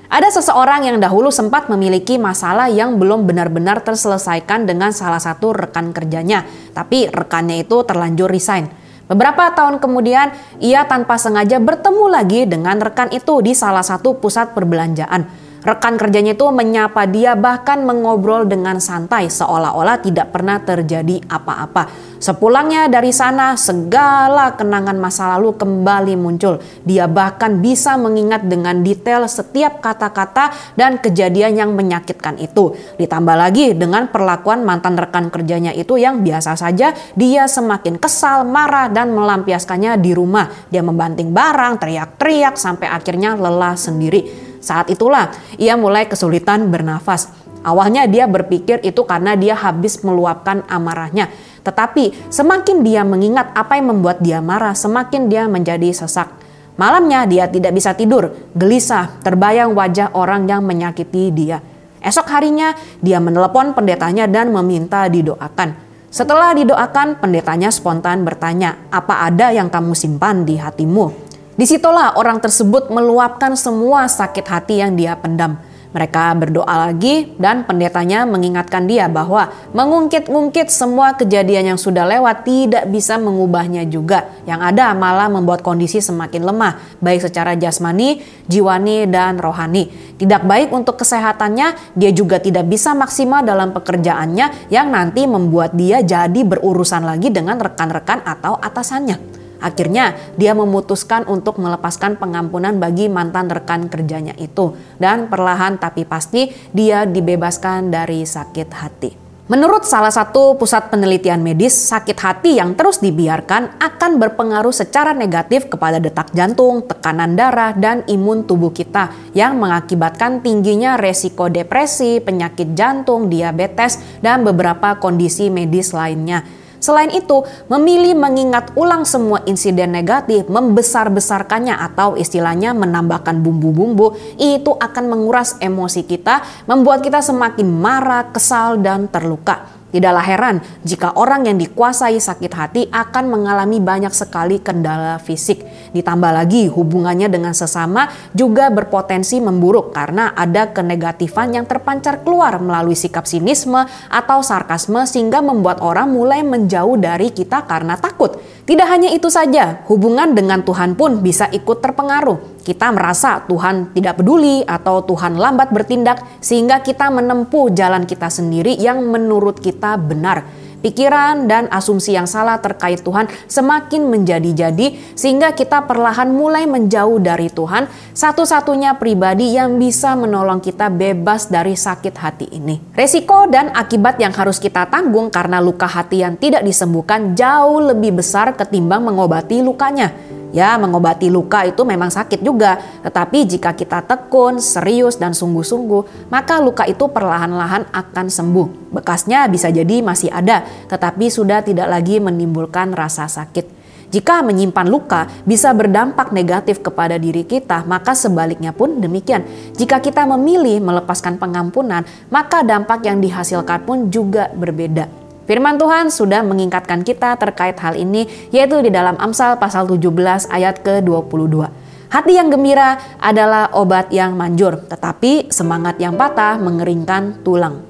Ada seseorang yang dahulu sempat memiliki masalah yang belum benar-benar terselesaikan dengan salah satu rekan kerjanya, tapi rekannya itu terlanjur resign. Beberapa tahun kemudian, ia tanpa sengaja bertemu lagi dengan rekan itu di salah satu pusat perbelanjaan. Rekan kerjanya itu menyapa dia, bahkan mengobrol dengan santai seolah-olah tidak pernah terjadi apa-apa. Sepulangnya dari sana, segala kenangan masa lalu kembali muncul. Dia bahkan bisa mengingat dengan detail setiap kata-kata dan kejadian yang menyakitkan itu. Ditambah lagi dengan perlakuan mantan rekan kerjanya itu yang biasa saja, dia semakin kesal, marah, dan melampiaskannya di rumah. Dia membanting barang, teriak-teriak, sampai akhirnya lelah sendiri. Saat itulah ia mulai kesulitan bernafas. Awalnya dia berpikir itu karena dia habis meluapkan amarahnya. Tetapi semakin dia mengingat apa yang membuat dia marah, semakin dia menjadi sesak. Malamnya dia tidak bisa tidur, gelisah, terbayang wajah orang yang menyakiti dia. Esok harinya dia menelepon pendetanya dan meminta didoakan. Setelah didoakan, pendetanya spontan bertanya, "Apa ada yang kamu simpan di hatimu?" Disitulah orang tersebut meluapkan semua sakit hati yang dia pendam. Mereka berdoa lagi dan pendetanya mengingatkan dia bahwa mengungkit-ungkit semua kejadian yang sudah lewat tidak bisa mengubahnya juga. Yang ada malah membuat kondisi semakin lemah, baik secara jasmani, jiwani, dan rohani. Tidak baik untuk kesehatannya, dia juga tidak bisa maksimal dalam pekerjaannya yang nanti membuat dia jadi berurusan lagi dengan rekan-rekan atau atasannya. Akhirnya dia memutuskan untuk melepaskan pengampunan bagi mantan rekan kerjanya itu. Dan perlahan tapi pasti dia dibebaskan dari sakit hati. Menurut salah satu pusat penelitian medis, sakit hati yang terus dibiarkan akan berpengaruh secara negatif kepada detak jantung, tekanan darah, dan imun tubuh kita yang mengakibatkan tingginya resiko depresi, penyakit jantung, diabetes, dan beberapa kondisi medis lainnya. Selain itu, memilih mengingat ulang semua insiden negatif, membesar-besarkannya atau istilahnya menambahkan bumbu-bumbu, itu akan menguras emosi kita, membuat kita semakin marah, kesal, dan terluka. Tidaklah heran jika orang yang dikuasai sakit hati akan mengalami banyak sekali kendala fisik. Ditambah lagi hubungannya dengan sesama juga berpotensi memburuk karena ada kenegatifan yang terpancar keluar melalui sikap sinisme atau sarkasme sehingga membuat orang mulai menjauh dari kita karena takut. Tidak hanya itu saja, hubungan dengan Tuhan pun bisa ikut terpengaruh. Kita merasa Tuhan tidak peduli atau Tuhan lambat bertindak sehingga kita menempuh jalan kita sendiri yang menurut kita benar. Pikiran dan asumsi yang salah terkait Tuhan semakin menjadi-jadi sehingga kita perlahan mulai menjauh dari Tuhan, satu-satunya pribadi yang bisa menolong kita bebas dari sakit hati ini. Resiko dan akibat yang harus kita tanggung karena luka hati yang tidak disembuhkan jauh lebih besar ketimbang mengobati lukanya. Ya, mengobati luka itu memang sakit juga, tetapi jika kita tekun, serius, dan sungguh-sungguh, maka luka itu perlahan-lahan akan sembuh. Bekasnya bisa jadi masih ada, tetapi sudah tidak lagi menimbulkan rasa sakit. Jika menyimpan luka bisa berdampak negatif kepada diri kita, maka sebaliknya pun demikian. Jika kita memilih melepaskan pengampunan, maka dampak yang dihasilkan pun juga berbeda. Firman Tuhan sudah mengingatkan kita terkait hal ini, yaitu di dalam Amsal pasal 17 ayat ke-22. Hati yang gembira adalah obat yang manjur, tetapi semangat yang patah mengeringkan tulang.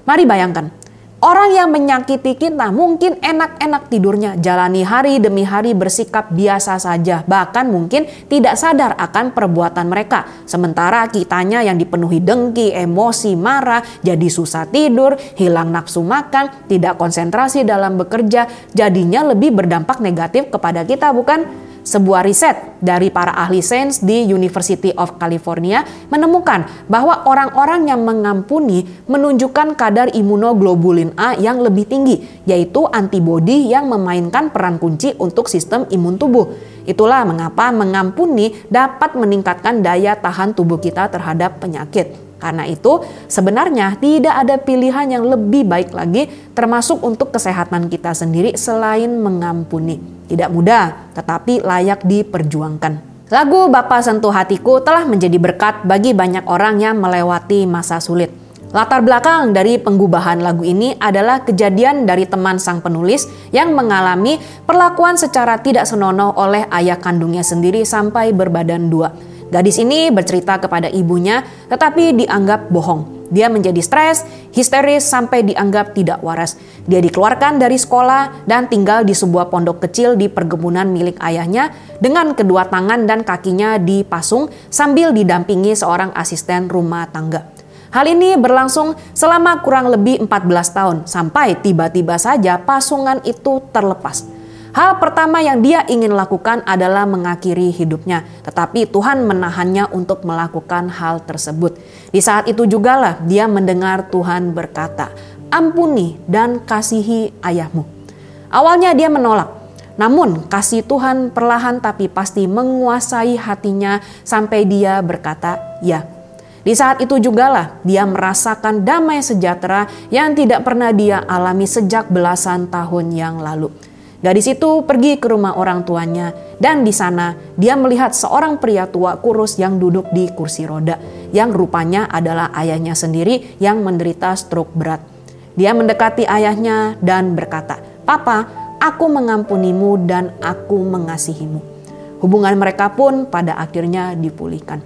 Mari bayangkan, orang yang menyakiti kita mungkin enak-enak tidurnya, jalani hari demi hari bersikap biasa saja, bahkan mungkin tidak sadar akan perbuatan mereka. Sementara kitanya yang dipenuhi dengki, emosi, marah, jadi susah tidur, hilang nafsu makan, tidak konsentrasi dalam bekerja, jadinya lebih berdampak negatif kepada kita, bukan? Sebuah riset dari para ahli sains di University of California menemukan bahwa orang-orang yang mengampuni menunjukkan kadar imunoglobulin A yang lebih tinggi, yaitu antibodi yang memainkan peran kunci untuk sistem imun tubuh. Itulah mengapa mengampuni dapat meningkatkan daya tahan tubuh kita terhadap penyakit. Karena itu, sebenarnya tidak ada pilihan yang lebih baik lagi termasuk untuk kesehatan kita sendiri selain mengampuni. Tidak mudah, tetapi layak diperjuangkan. Lagu Bapa Sentuh Hatiku telah menjadi berkat bagi banyak orang yang melewati masa sulit. Latar belakang dari penggubahan lagu ini adalah kejadian dari teman sang penulis yang mengalami perlakuan secara tidak senonoh oleh ayah kandungnya sendiri sampai berbadan dua. Gadis ini bercerita kepada ibunya tetapi dianggap bohong. Dia menjadi stres, histeris sampai dianggap tidak waras. Dia dikeluarkan dari sekolah dan tinggal di sebuah pondok kecil di perkebunan milik ayahnya dengan kedua tangan dan kakinya dipasung sambil didampingi seorang asisten rumah tangga. Hal ini berlangsung selama kurang lebih 14 tahun sampai tiba-tiba saja pasungan itu terlepas. Hal pertama yang dia ingin lakukan adalah mengakhiri hidupnya, tetapi Tuhan menahannya untuk melakukan hal tersebut. Di saat itu jugalah dia mendengar Tuhan berkata, "Ampuni dan kasihi ayahmu." Awalnya dia menolak, namun kasih Tuhan perlahan tapi pasti menguasai hatinya sampai dia berkata, "Ya." Di saat itu jugalah dia merasakan damai sejahtera yang tidak pernah dia alami sejak belasan tahun yang lalu. Gadis itu pergi ke rumah orang tuanya dan di sana dia melihat seorang pria tua kurus yang duduk di kursi roda yang rupanya adalah ayahnya sendiri yang menderita stroke berat. Dia mendekati ayahnya dan berkata, "Papa, aku mengampunimu dan aku mengasihimu." Hubungan mereka pun pada akhirnya dipulihkan.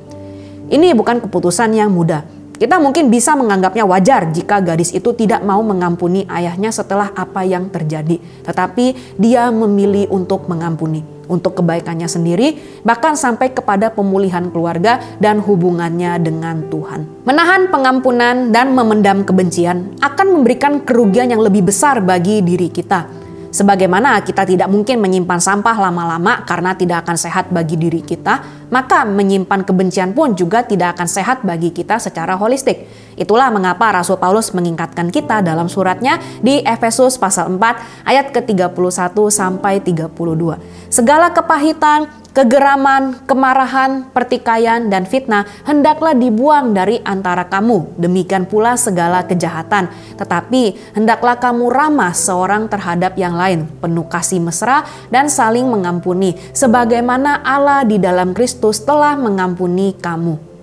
Ini bukan keputusan yang mudah. Kita mungkin bisa menganggapnya wajar jika gadis itu tidak mau mengampuni ayahnya setelah apa yang terjadi. Tetapi dia memilih untuk mengampuni. Untuk kebaikannya sendiri, bahkan sampai kepada pemulihan keluarga dan hubungannya dengan Tuhan. Menahan pengampunan dan memendam kebencian akan memberikan kerugian yang lebih besar bagi diri kita. Sebagaimana kita tidak mungkin menyimpan sampah lama-lama karena tidak akan sehat bagi diri kita, maka menyimpan kebencian pun juga tidak akan sehat bagi kita secara holistik. Itulah mengapa Rasul Paulus mengingatkan kita dalam suratnya di Efesus pasal 4 ayat ke-31 sampai 32. Segala kepahitan, kegeraman, kemarahan, pertikaian, dan fitnah hendaklah dibuang dari antara kamu. Demikian pula segala kejahatan. Tetapi hendaklah kamu ramah seorang terhadap yang lain, penuh kasih mesra dan saling mengampuni, sebagaimana Allah di dalam Kristus telah mengampuni kamu.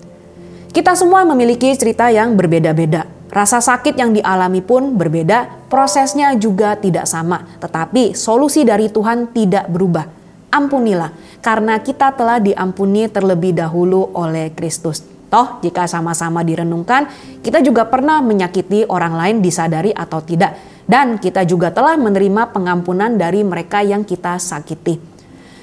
Kita semua memiliki cerita yang berbeda-beda. Rasa sakit yang dialami pun berbeda, prosesnya juga tidak sama. Tetapi solusi dari Tuhan tidak berubah. Ampunilah, karena kita telah diampuni terlebih dahulu oleh Kristus. Toh, jika sama-sama direnungkan, kita juga pernah menyakiti orang lain disadari atau tidak. Dan kita juga telah menerima pengampunan dari mereka yang kita sakiti.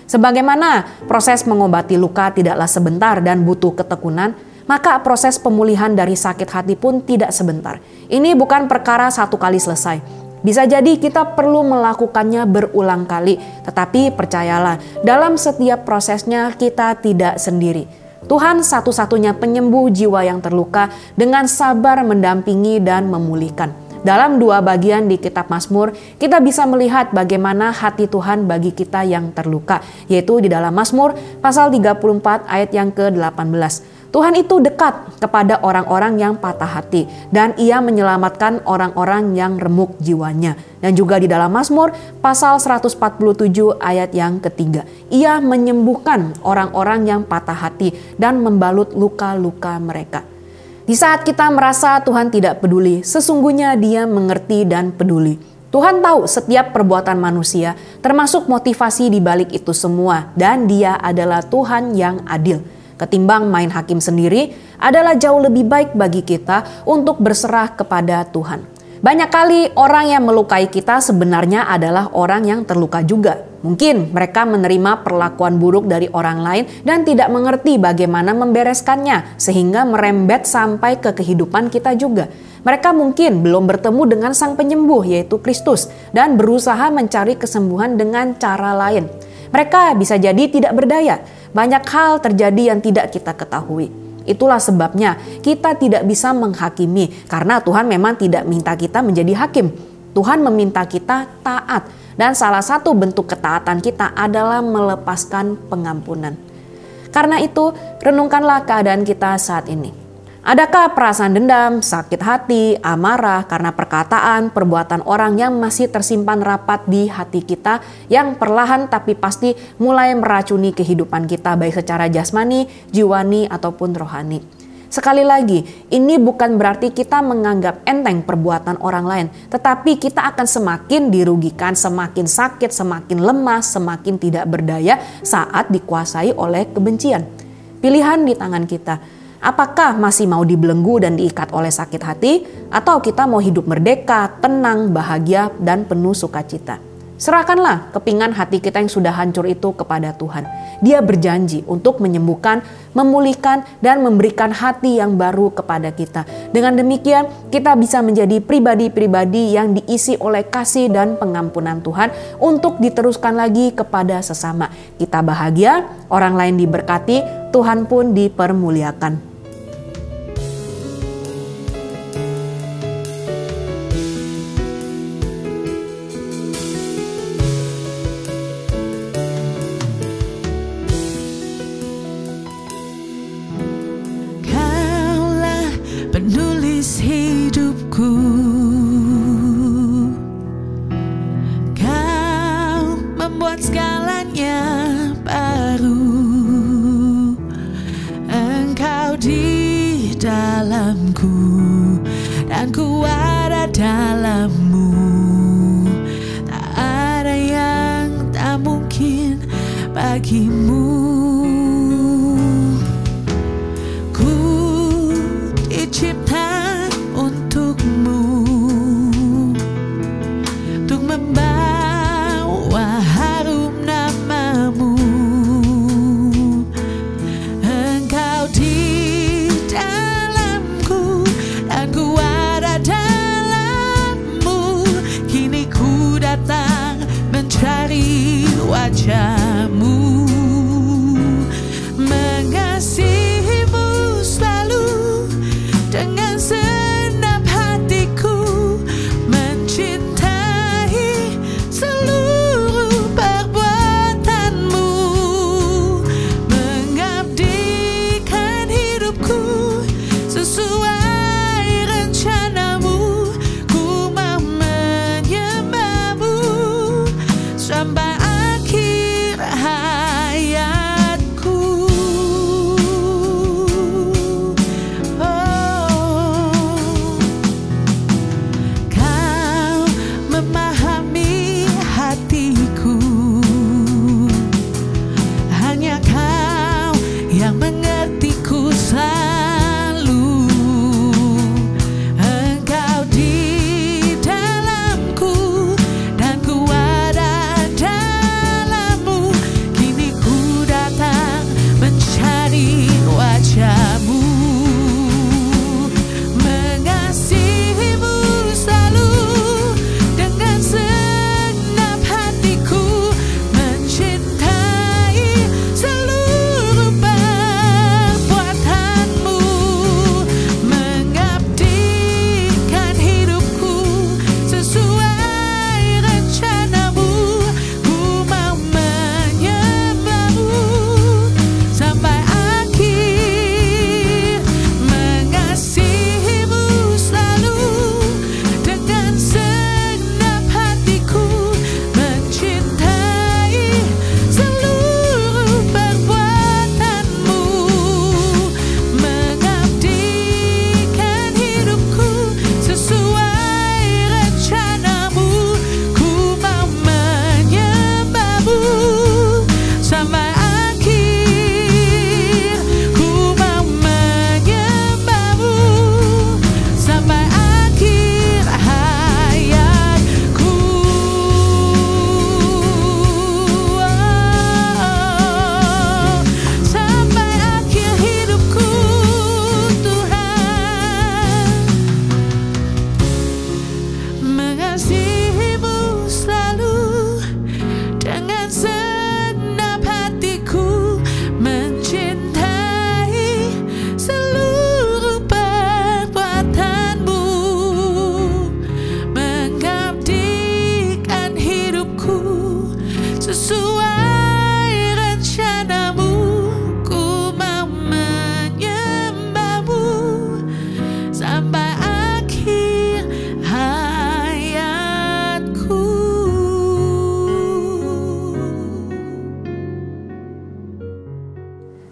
Sebagaimana proses mengobati luka tidaklah sebentar dan butuh ketekunan, maka proses pemulihan dari sakit hati pun tidak sebentar. Ini bukan perkara satu kali selesai. Bisa jadi kita perlu melakukannya berulang kali, tetapi percayalah, dalam setiap prosesnya kita tidak sendiri. Tuhan satu-satunya penyembuh jiwa yang terluka dengan sabar mendampingi dan memulihkan. Dalam dua bagian di kitab Mazmur, kita bisa melihat bagaimana hati Tuhan bagi kita yang terluka, yaitu di dalam Mazmur pasal 34 ayat yang ke-18. Tuhan itu dekat kepada orang-orang yang patah hati dan ia menyelamatkan orang-orang yang remuk jiwanya. Dan juga di dalam Mazmur pasal 147 ayat yang ketiga. Ia menyembuhkan orang-orang yang patah hati dan membalut luka-luka mereka. Di saat kita merasa Tuhan tidak peduli, sesungguhnya Dia mengerti dan peduli. Tuhan tahu setiap perbuatan manusia, termasuk motivasi di balik itu semua, dan Dia adalah Tuhan yang adil. Ketimbang main hakim sendiri, adalah jauh lebih baik bagi kita untuk berserah kepada Tuhan. Banyak kali orang yang melukai kita sebenarnya adalah orang yang terluka juga. Mungkin mereka menerima perlakuan buruk dari orang lain dan tidak mengerti bagaimana membereskannya, sehingga merembet sampai ke kehidupan kita juga. Mereka mungkin belum bertemu dengan Sang Penyembuh, yaitu Kristus, dan berusaha mencari kesembuhan dengan cara lain. Mereka bisa jadi tidak berdaya. Banyak hal terjadi yang tidak kita ketahui. Itulah sebabnya kita tidak bisa menghakimi, karena Tuhan memang tidak minta kita menjadi hakim. Tuhan meminta kita taat, dan salah satu bentuk ketaatan kita adalah melepaskan pengampunan. Karena itu, renungkanlah keadaan kita saat ini. Adakah perasaan dendam, sakit hati, amarah karena perkataan, perbuatan orang yang masih tersimpan rapat di hati kita, yang perlahan tapi pasti mulai meracuni kehidupan kita baik secara jasmani, jiwani, ataupun rohani? Sekali lagi, ini bukan berarti kita menganggap enteng perbuatan orang lain, tetapi kita akan semakin dirugikan, semakin sakit, semakin lemah, semakin tidak berdaya saat dikuasai oleh kebencian. Pilihan di tangan kita. Apakah masih mau dibelenggu dan diikat oleh sakit hati, atau kita mau hidup merdeka, tenang, bahagia, dan penuh sukacita? Serahkanlah kepingan hati kita yang sudah hancur itu kepada Tuhan. Dia berjanji untuk menyembuhkan, memulihkan, dan memberikan hati yang baru kepada kita. Dengan demikian, kita bisa menjadi pribadi-pribadi yang diisi oleh kasih dan pengampunan Tuhan untuk diteruskan lagi kepada sesama. Kita bahagia, orang lain diberkati, Tuhan pun dipermuliakan. Penulis hidupku, Kau membuat segalanya baru. Engkau di dalamku dan ku ada dalammu. Tak ada yang tak mungkin bagimu. Dicipta untukmu, untuk membawa harum namamu. Engkau di dalamku dan ku ada dalammu. Kini ku datang mencari wajahmu, mengasihimu selalu dengan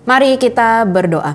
Mari kita berdoa.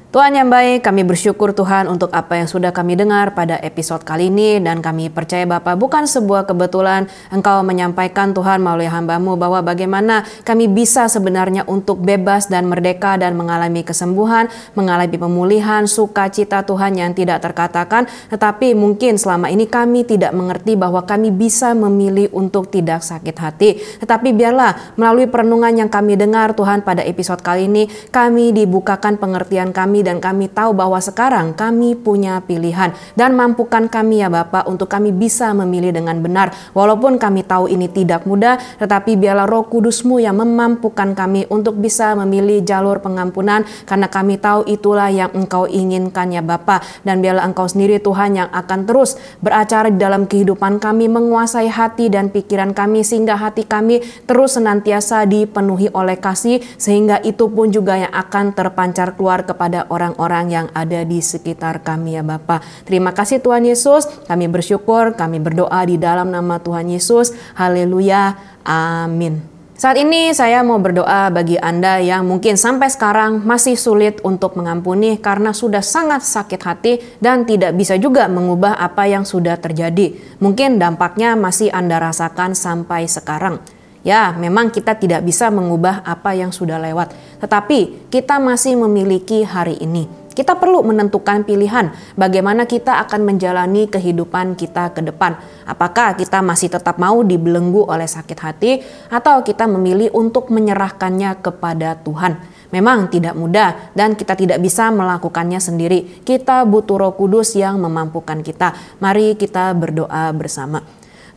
Tuhan yang baik, kami bersyukur Tuhan untuk apa yang sudah kami dengar pada episode kali ini, dan kami percaya Bapa bukan sebuah kebetulan Engkau menyampaikan Tuhan melalui hamba-Mu bahwa bagaimana kami bisa sebenarnya untuk bebas dan merdeka dan mengalami kesembuhan, mengalami pemulihan, sukacita Tuhan yang tidak terkatakan, tetapi mungkin selama ini kami tidak mengerti bahwa kami bisa memilih untuk tidak sakit hati. Tetapi biarlah melalui perenungan yang kami dengar Tuhan pada episode kali ini, kami dibukakan pengertian kami dan kami tahu bahwa sekarang kami punya pilihan, dan mampukan kami ya Bapa untuk kami bisa memilih dengan benar. Walaupun kami tahu ini tidak mudah, tetapi biarlah Roh Kudus-Mu yang memampukan kami untuk bisa memilih jalur pengampunan, karena kami tahu itulah yang Engkau inginkan ya Bapa. Dan biarlah Engkau sendiri Tuhan yang akan terus beracara di dalam kehidupan kami, menguasai hati dan pikiran kami, sehingga hati kami terus senantiasa dipenuhi oleh kasih, sehingga itu pun juga yang akan terpancar keluar kepada orang-orang yang ada di sekitar kami ya Bapa. Terima kasih Tuhan Yesus, kami bersyukur, kami berdoa di dalam nama Tuhan Yesus. Haleluya, amin. Saat ini saya mau berdoa bagi Anda yang mungkin sampai sekarang masih sulit untuk mengampuni karena sudah sangat sakit hati dan tidak bisa juga mengubah apa yang sudah terjadi. Mungkin dampaknya masih Anda rasakan sampai sekarang. Ya, memang kita tidak bisa mengubah apa yang sudah lewat, tetapi kita masih memiliki hari ini. Kita perlu menentukan pilihan bagaimana kita akan menjalani kehidupan kita ke depan. Apakah kita masih tetap mau dibelenggu oleh sakit hati, atau kita memilih untuk menyerahkannya kepada Tuhan. Memang tidak mudah dan kita tidak bisa melakukannya sendiri. Kita butuh Roh Kudus yang memampukan kita. Mari kita berdoa bersama.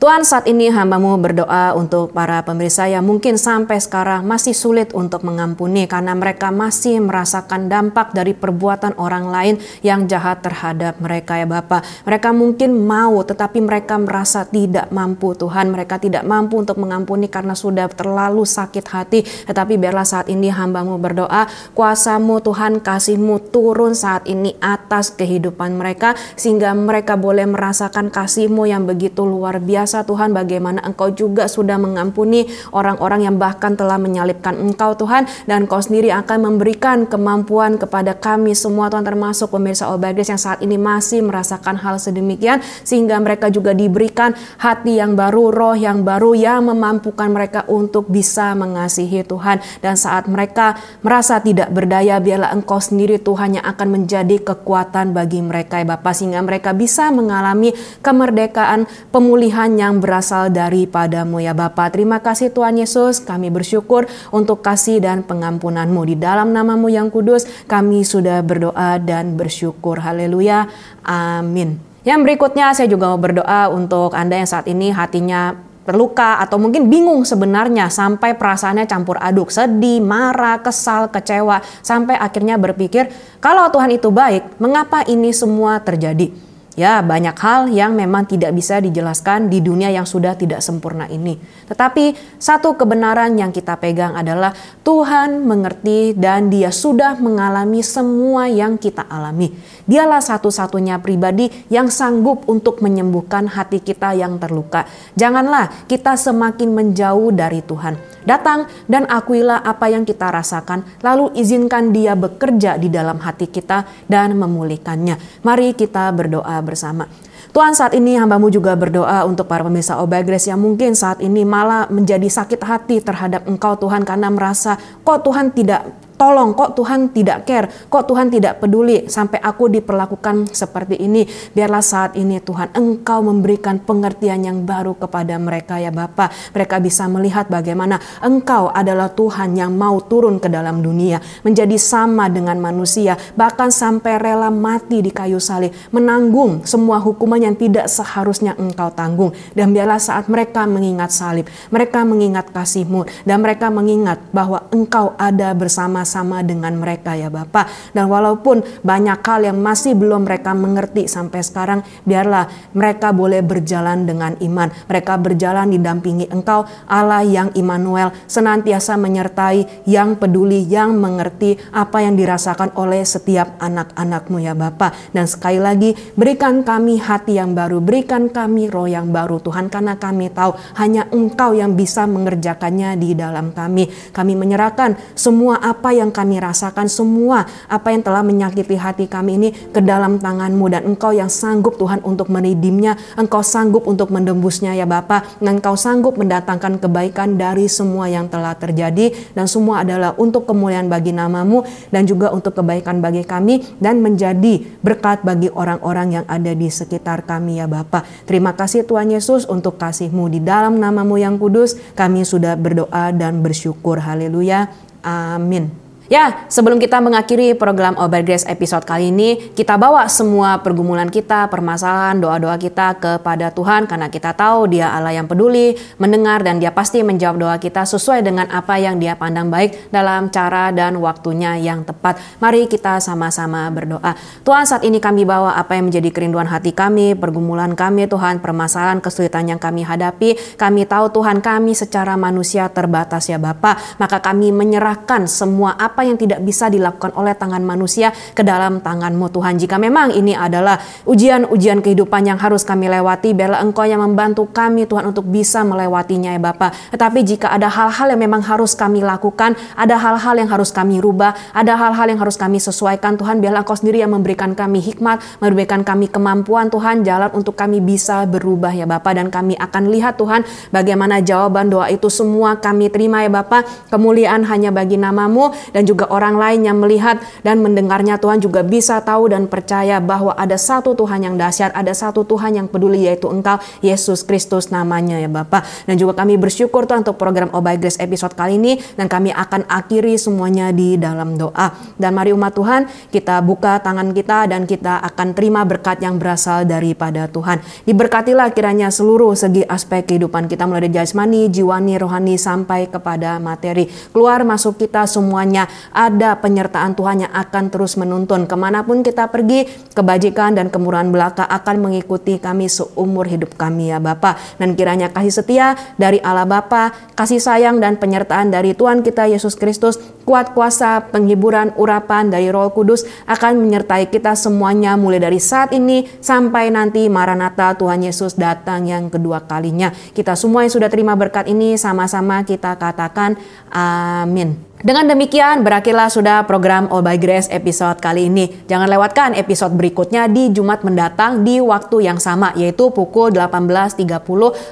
Tuhan, saat ini hamba-Mu berdoa untuk para pemirsa yang mungkin sampai sekarang masih sulit untuk mengampuni karena mereka masih merasakan dampak dari perbuatan orang lain yang jahat terhadap mereka ya Bapa. Mereka mungkin mau tetapi mereka merasa tidak mampu Tuhan. Mereka tidak mampu untuk mengampuni karena sudah terlalu sakit hati. Tetapi biarlah saat ini hamba-Mu berdoa, kuasa-Mu Tuhan, kasih-Mu turun saat ini atas kehidupan mereka, sehingga mereka boleh merasakan kasih-Mu yang begitu luar biasa Tuhan, bagaimana Engkau juga sudah mengampuni orang-orang yang bahkan telah menyalibkan Engkau Tuhan, dan Engkau sendiri akan memberikan kemampuan kepada kami semua Tuhan, termasuk pemirsa All by Grace yang saat ini masih merasakan hal sedemikian, sehingga mereka juga diberikan hati yang baru, roh yang baru yang memampukan mereka untuk bisa mengasihi Tuhan. Dan saat mereka merasa tidak berdaya, biarlah Engkau sendiri Tuhan yang akan menjadi kekuatan bagi mereka ya Bapa, sehingga mereka bisa mengalami kemerdekaan, pemulihan yang berasal daripada-Mu ya Bapa. Terima kasih Tuhan Yesus, kami bersyukur untuk kasih dan pengampunan-Mu. Di dalam nama-Mu yang kudus kami sudah berdoa dan bersyukur. Haleluya, amin. Yang berikutnya saya juga mau berdoa untuk Anda yang saat ini hatinya terluka atau mungkin bingung sebenarnya, sampai perasaannya campur aduk, sedih, marah, kesal, kecewa, sampai akhirnya berpikir kalau Tuhan itu baik, mengapa ini semua terjadi? Ya, banyak hal yang memang tidak bisa dijelaskan di dunia yang sudah tidak sempurna ini. Tetapi satu kebenaran yang kita pegang adalah Tuhan mengerti dan Dia sudah mengalami semua yang kita alami. Dialah satu-satunya pribadi yang sanggup untuk menyembuhkan hati kita yang terluka. Janganlah kita semakin menjauh dari Tuhan. Datang dan akuilah apa yang kita rasakan, lalu izinkan Dia bekerja di dalam hati kita dan memulihkannya. Mari kita berdoa bersama. Tuhan, saat ini hamba-Mu juga berdoa untuk para pemirsa All by Grace yang mungkin saat ini malah menjadi sakit hati terhadap Engkau Tuhan, karena merasa kok Tuhan tidak tolong, kok Tuhan tidak care, kok Tuhan tidak peduli sampai aku diperlakukan seperti ini. Biarlah saat ini Tuhan Engkau memberikan pengertian yang baru kepada mereka ya Bapa. Mereka bisa melihat bagaimana Engkau adalah Tuhan yang mau turun ke dalam dunia, menjadi sama dengan manusia, bahkan sampai rela mati di kayu salib, menanggung semua hukuman yang tidak seharusnya Engkau tanggung. Dan biarlah saat mereka mengingat salib, mereka mengingat kasih-Mu, dan mereka mengingat bahwa Engkau ada bersama-sama dengan mereka ya Bapa. Dan walaupun banyak hal yang masih belum mereka mengerti sampai sekarang, biarlah mereka boleh berjalan dengan iman. Mereka berjalan didampingi Engkau, Allah yang Immanuel, senantiasa menyertai, yang peduli, yang mengerti apa yang dirasakan oleh setiap anak-anak-Mu ya Bapa. Dan sekali lagi, berikan kami hati yang baru, berikan kami roh yang baru Tuhan, karena kami tahu hanya Engkau yang bisa mengerjakannya di dalam kami. Kami menyerahkan semua apa yang kami rasakan, semua apa yang telah menyakiti hati kami ini ke dalam tangan-Mu, dan Engkau yang sanggup Tuhan untuk meridimnya, Engkau sanggup untuk menembusnya ya Bapa, dan Engkau sanggup mendatangkan kebaikan dari semua yang telah terjadi, dan semua adalah untuk kemuliaan bagi nama-Mu dan juga untuk kebaikan bagi kami dan menjadi berkat bagi orang-orang yang ada di sekitar kami ya Bapa. Terima kasih Tuhan Yesus untuk kasih-Mu, di dalam nama-Mu yang kudus kami sudah berdoa dan bersyukur. Haleluya. Amin. Ya, sebelum kita mengakhiri program All by Grace episode kali ini, kita bawa semua pergumulan kita, permasalahan, doa-doa kita kepada Tuhan, karena kita tahu Dia Allah yang peduli, mendengar, dan Dia pasti menjawab doa kita sesuai dengan apa yang Dia pandang baik dalam cara dan waktunya yang tepat. Mari kita sama-sama berdoa. Tuhan, saat ini kami bawa apa yang menjadi kerinduan hati kami, pergumulan kami Tuhan, permasalahan, kesulitan yang kami hadapi. Kami tahu Tuhan, kami secara manusia terbatas ya Bapa, maka kami menyerahkan semua apa yang tidak bisa dilakukan oleh tangan manusia ke dalam tangan-Mu Tuhan. Jika memang ini adalah ujian-ujian kehidupan yang harus kami lewati, biarlah Engkau yang membantu kami Tuhan untuk bisa melewatinya ya Bapa. Tetapi jika ada hal-hal yang memang harus kami lakukan, ada hal-hal yang harus kami rubah, ada hal-hal yang harus kami sesuaikan Tuhan, biarlah Engkau sendiri yang memberikan kami hikmat, memberikan kami kemampuan Tuhan, jalan untuk kami bisa berubah ya Bapa. Dan kami akan lihat Tuhan bagaimana jawaban doa itu semua kami terima ya Bapa. Kemuliaan hanya bagi nama-Mu, dan juga orang lain yang melihat dan mendengarnya Tuhan juga bisa tahu dan percaya bahwa ada satu Tuhan yang dahsyat, ada satu Tuhan yang peduli, yaitu Engkau, Yesus Kristus namanya ya Bapa. Dan juga kami bersyukur Tuhan untuk program All by Grace episode kali ini, dan kami akan akhiri semuanya di dalam doa. Dan mari umat Tuhan, kita buka tangan kita dan kita akan terima berkat yang berasal daripada Tuhan. Diberkatilah kiranya seluruh segi aspek kehidupan kita, mulai dari jasmani, jiwani, rohani, sampai kepada materi. Keluar masuk kita semuanya ada penyertaan Tuhan yang akan terus menuntun. Kemanapun kita pergi, kebajikan dan kemurahan belaka akan mengikuti kami seumur hidup kami ya Bapa. Dan kiranya kasih setia dari Allah Bapa, kasih sayang dan penyertaan dari Tuhan kita Yesus Kristus, kuat kuasa, penghiburan, urapan dari Roh Kudus akan menyertai kita semuanya mulai dari saat ini sampai nanti Maranatha Tuhan Yesus datang yang kedua kalinya. Kita semua yang sudah terima berkat ini sama-sama kita katakan amin. Dengan demikian berakhirlah sudah program All by Grace episode kali ini. Jangan lewatkan episode berikutnya di Jumat mendatang di waktu yang sama, yaitu pukul 18.30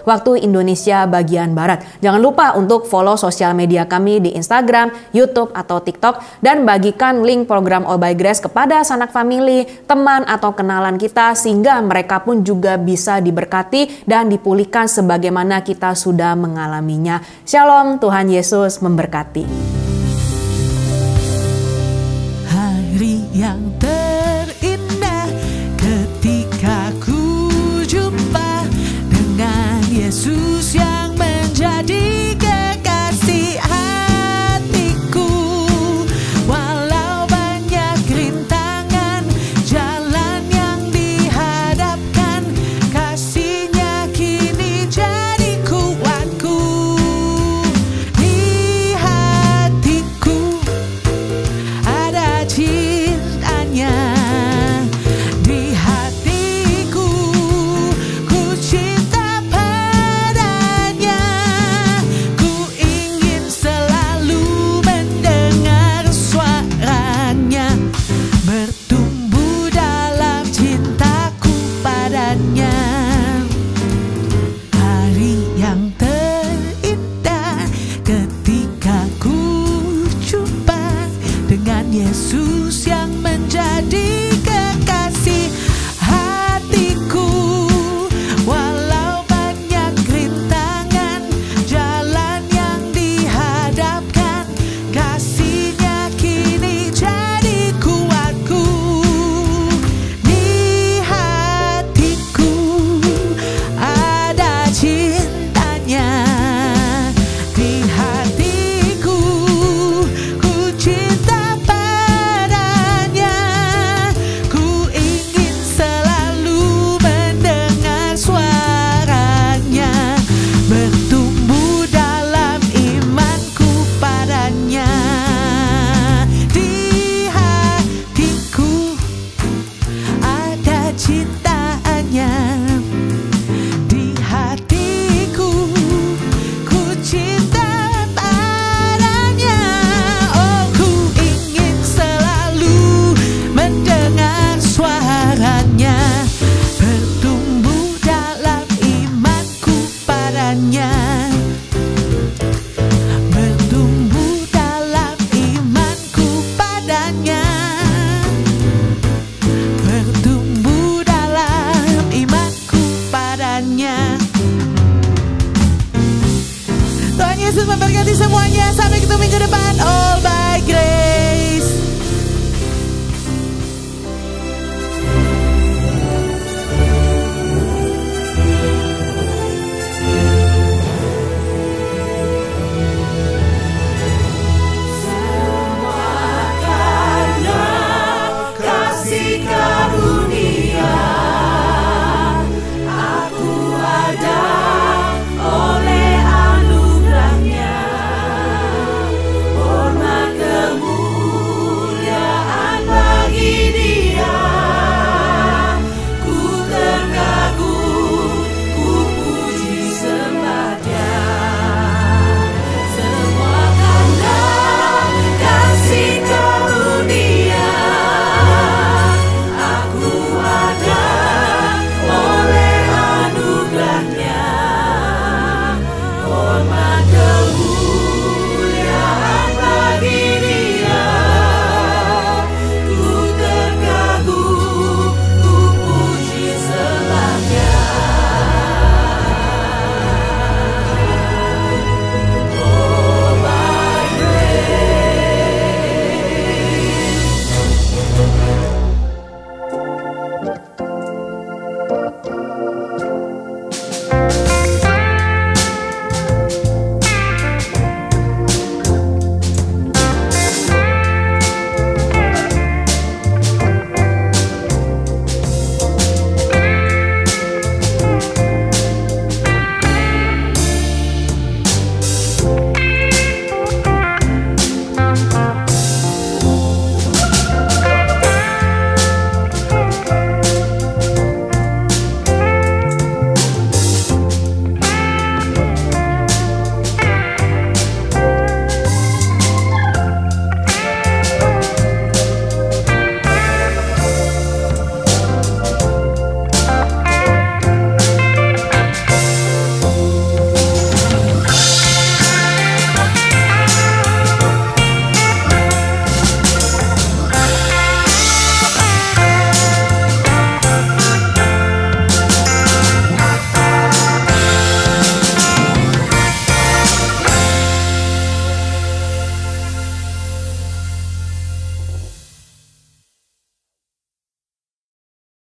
waktu Indonesia bagian Barat. Jangan lupa untuk follow sosial media kami di Instagram, YouTube, atau TikTok, dan bagikan link program All by Grace kepada sanak famili, teman, atau kenalan kita, sehingga mereka pun juga bisa diberkati dan dipulihkan sebagaimana kita sudah mengalaminya. Shalom, Tuhan Yesus memberkati. Hari yang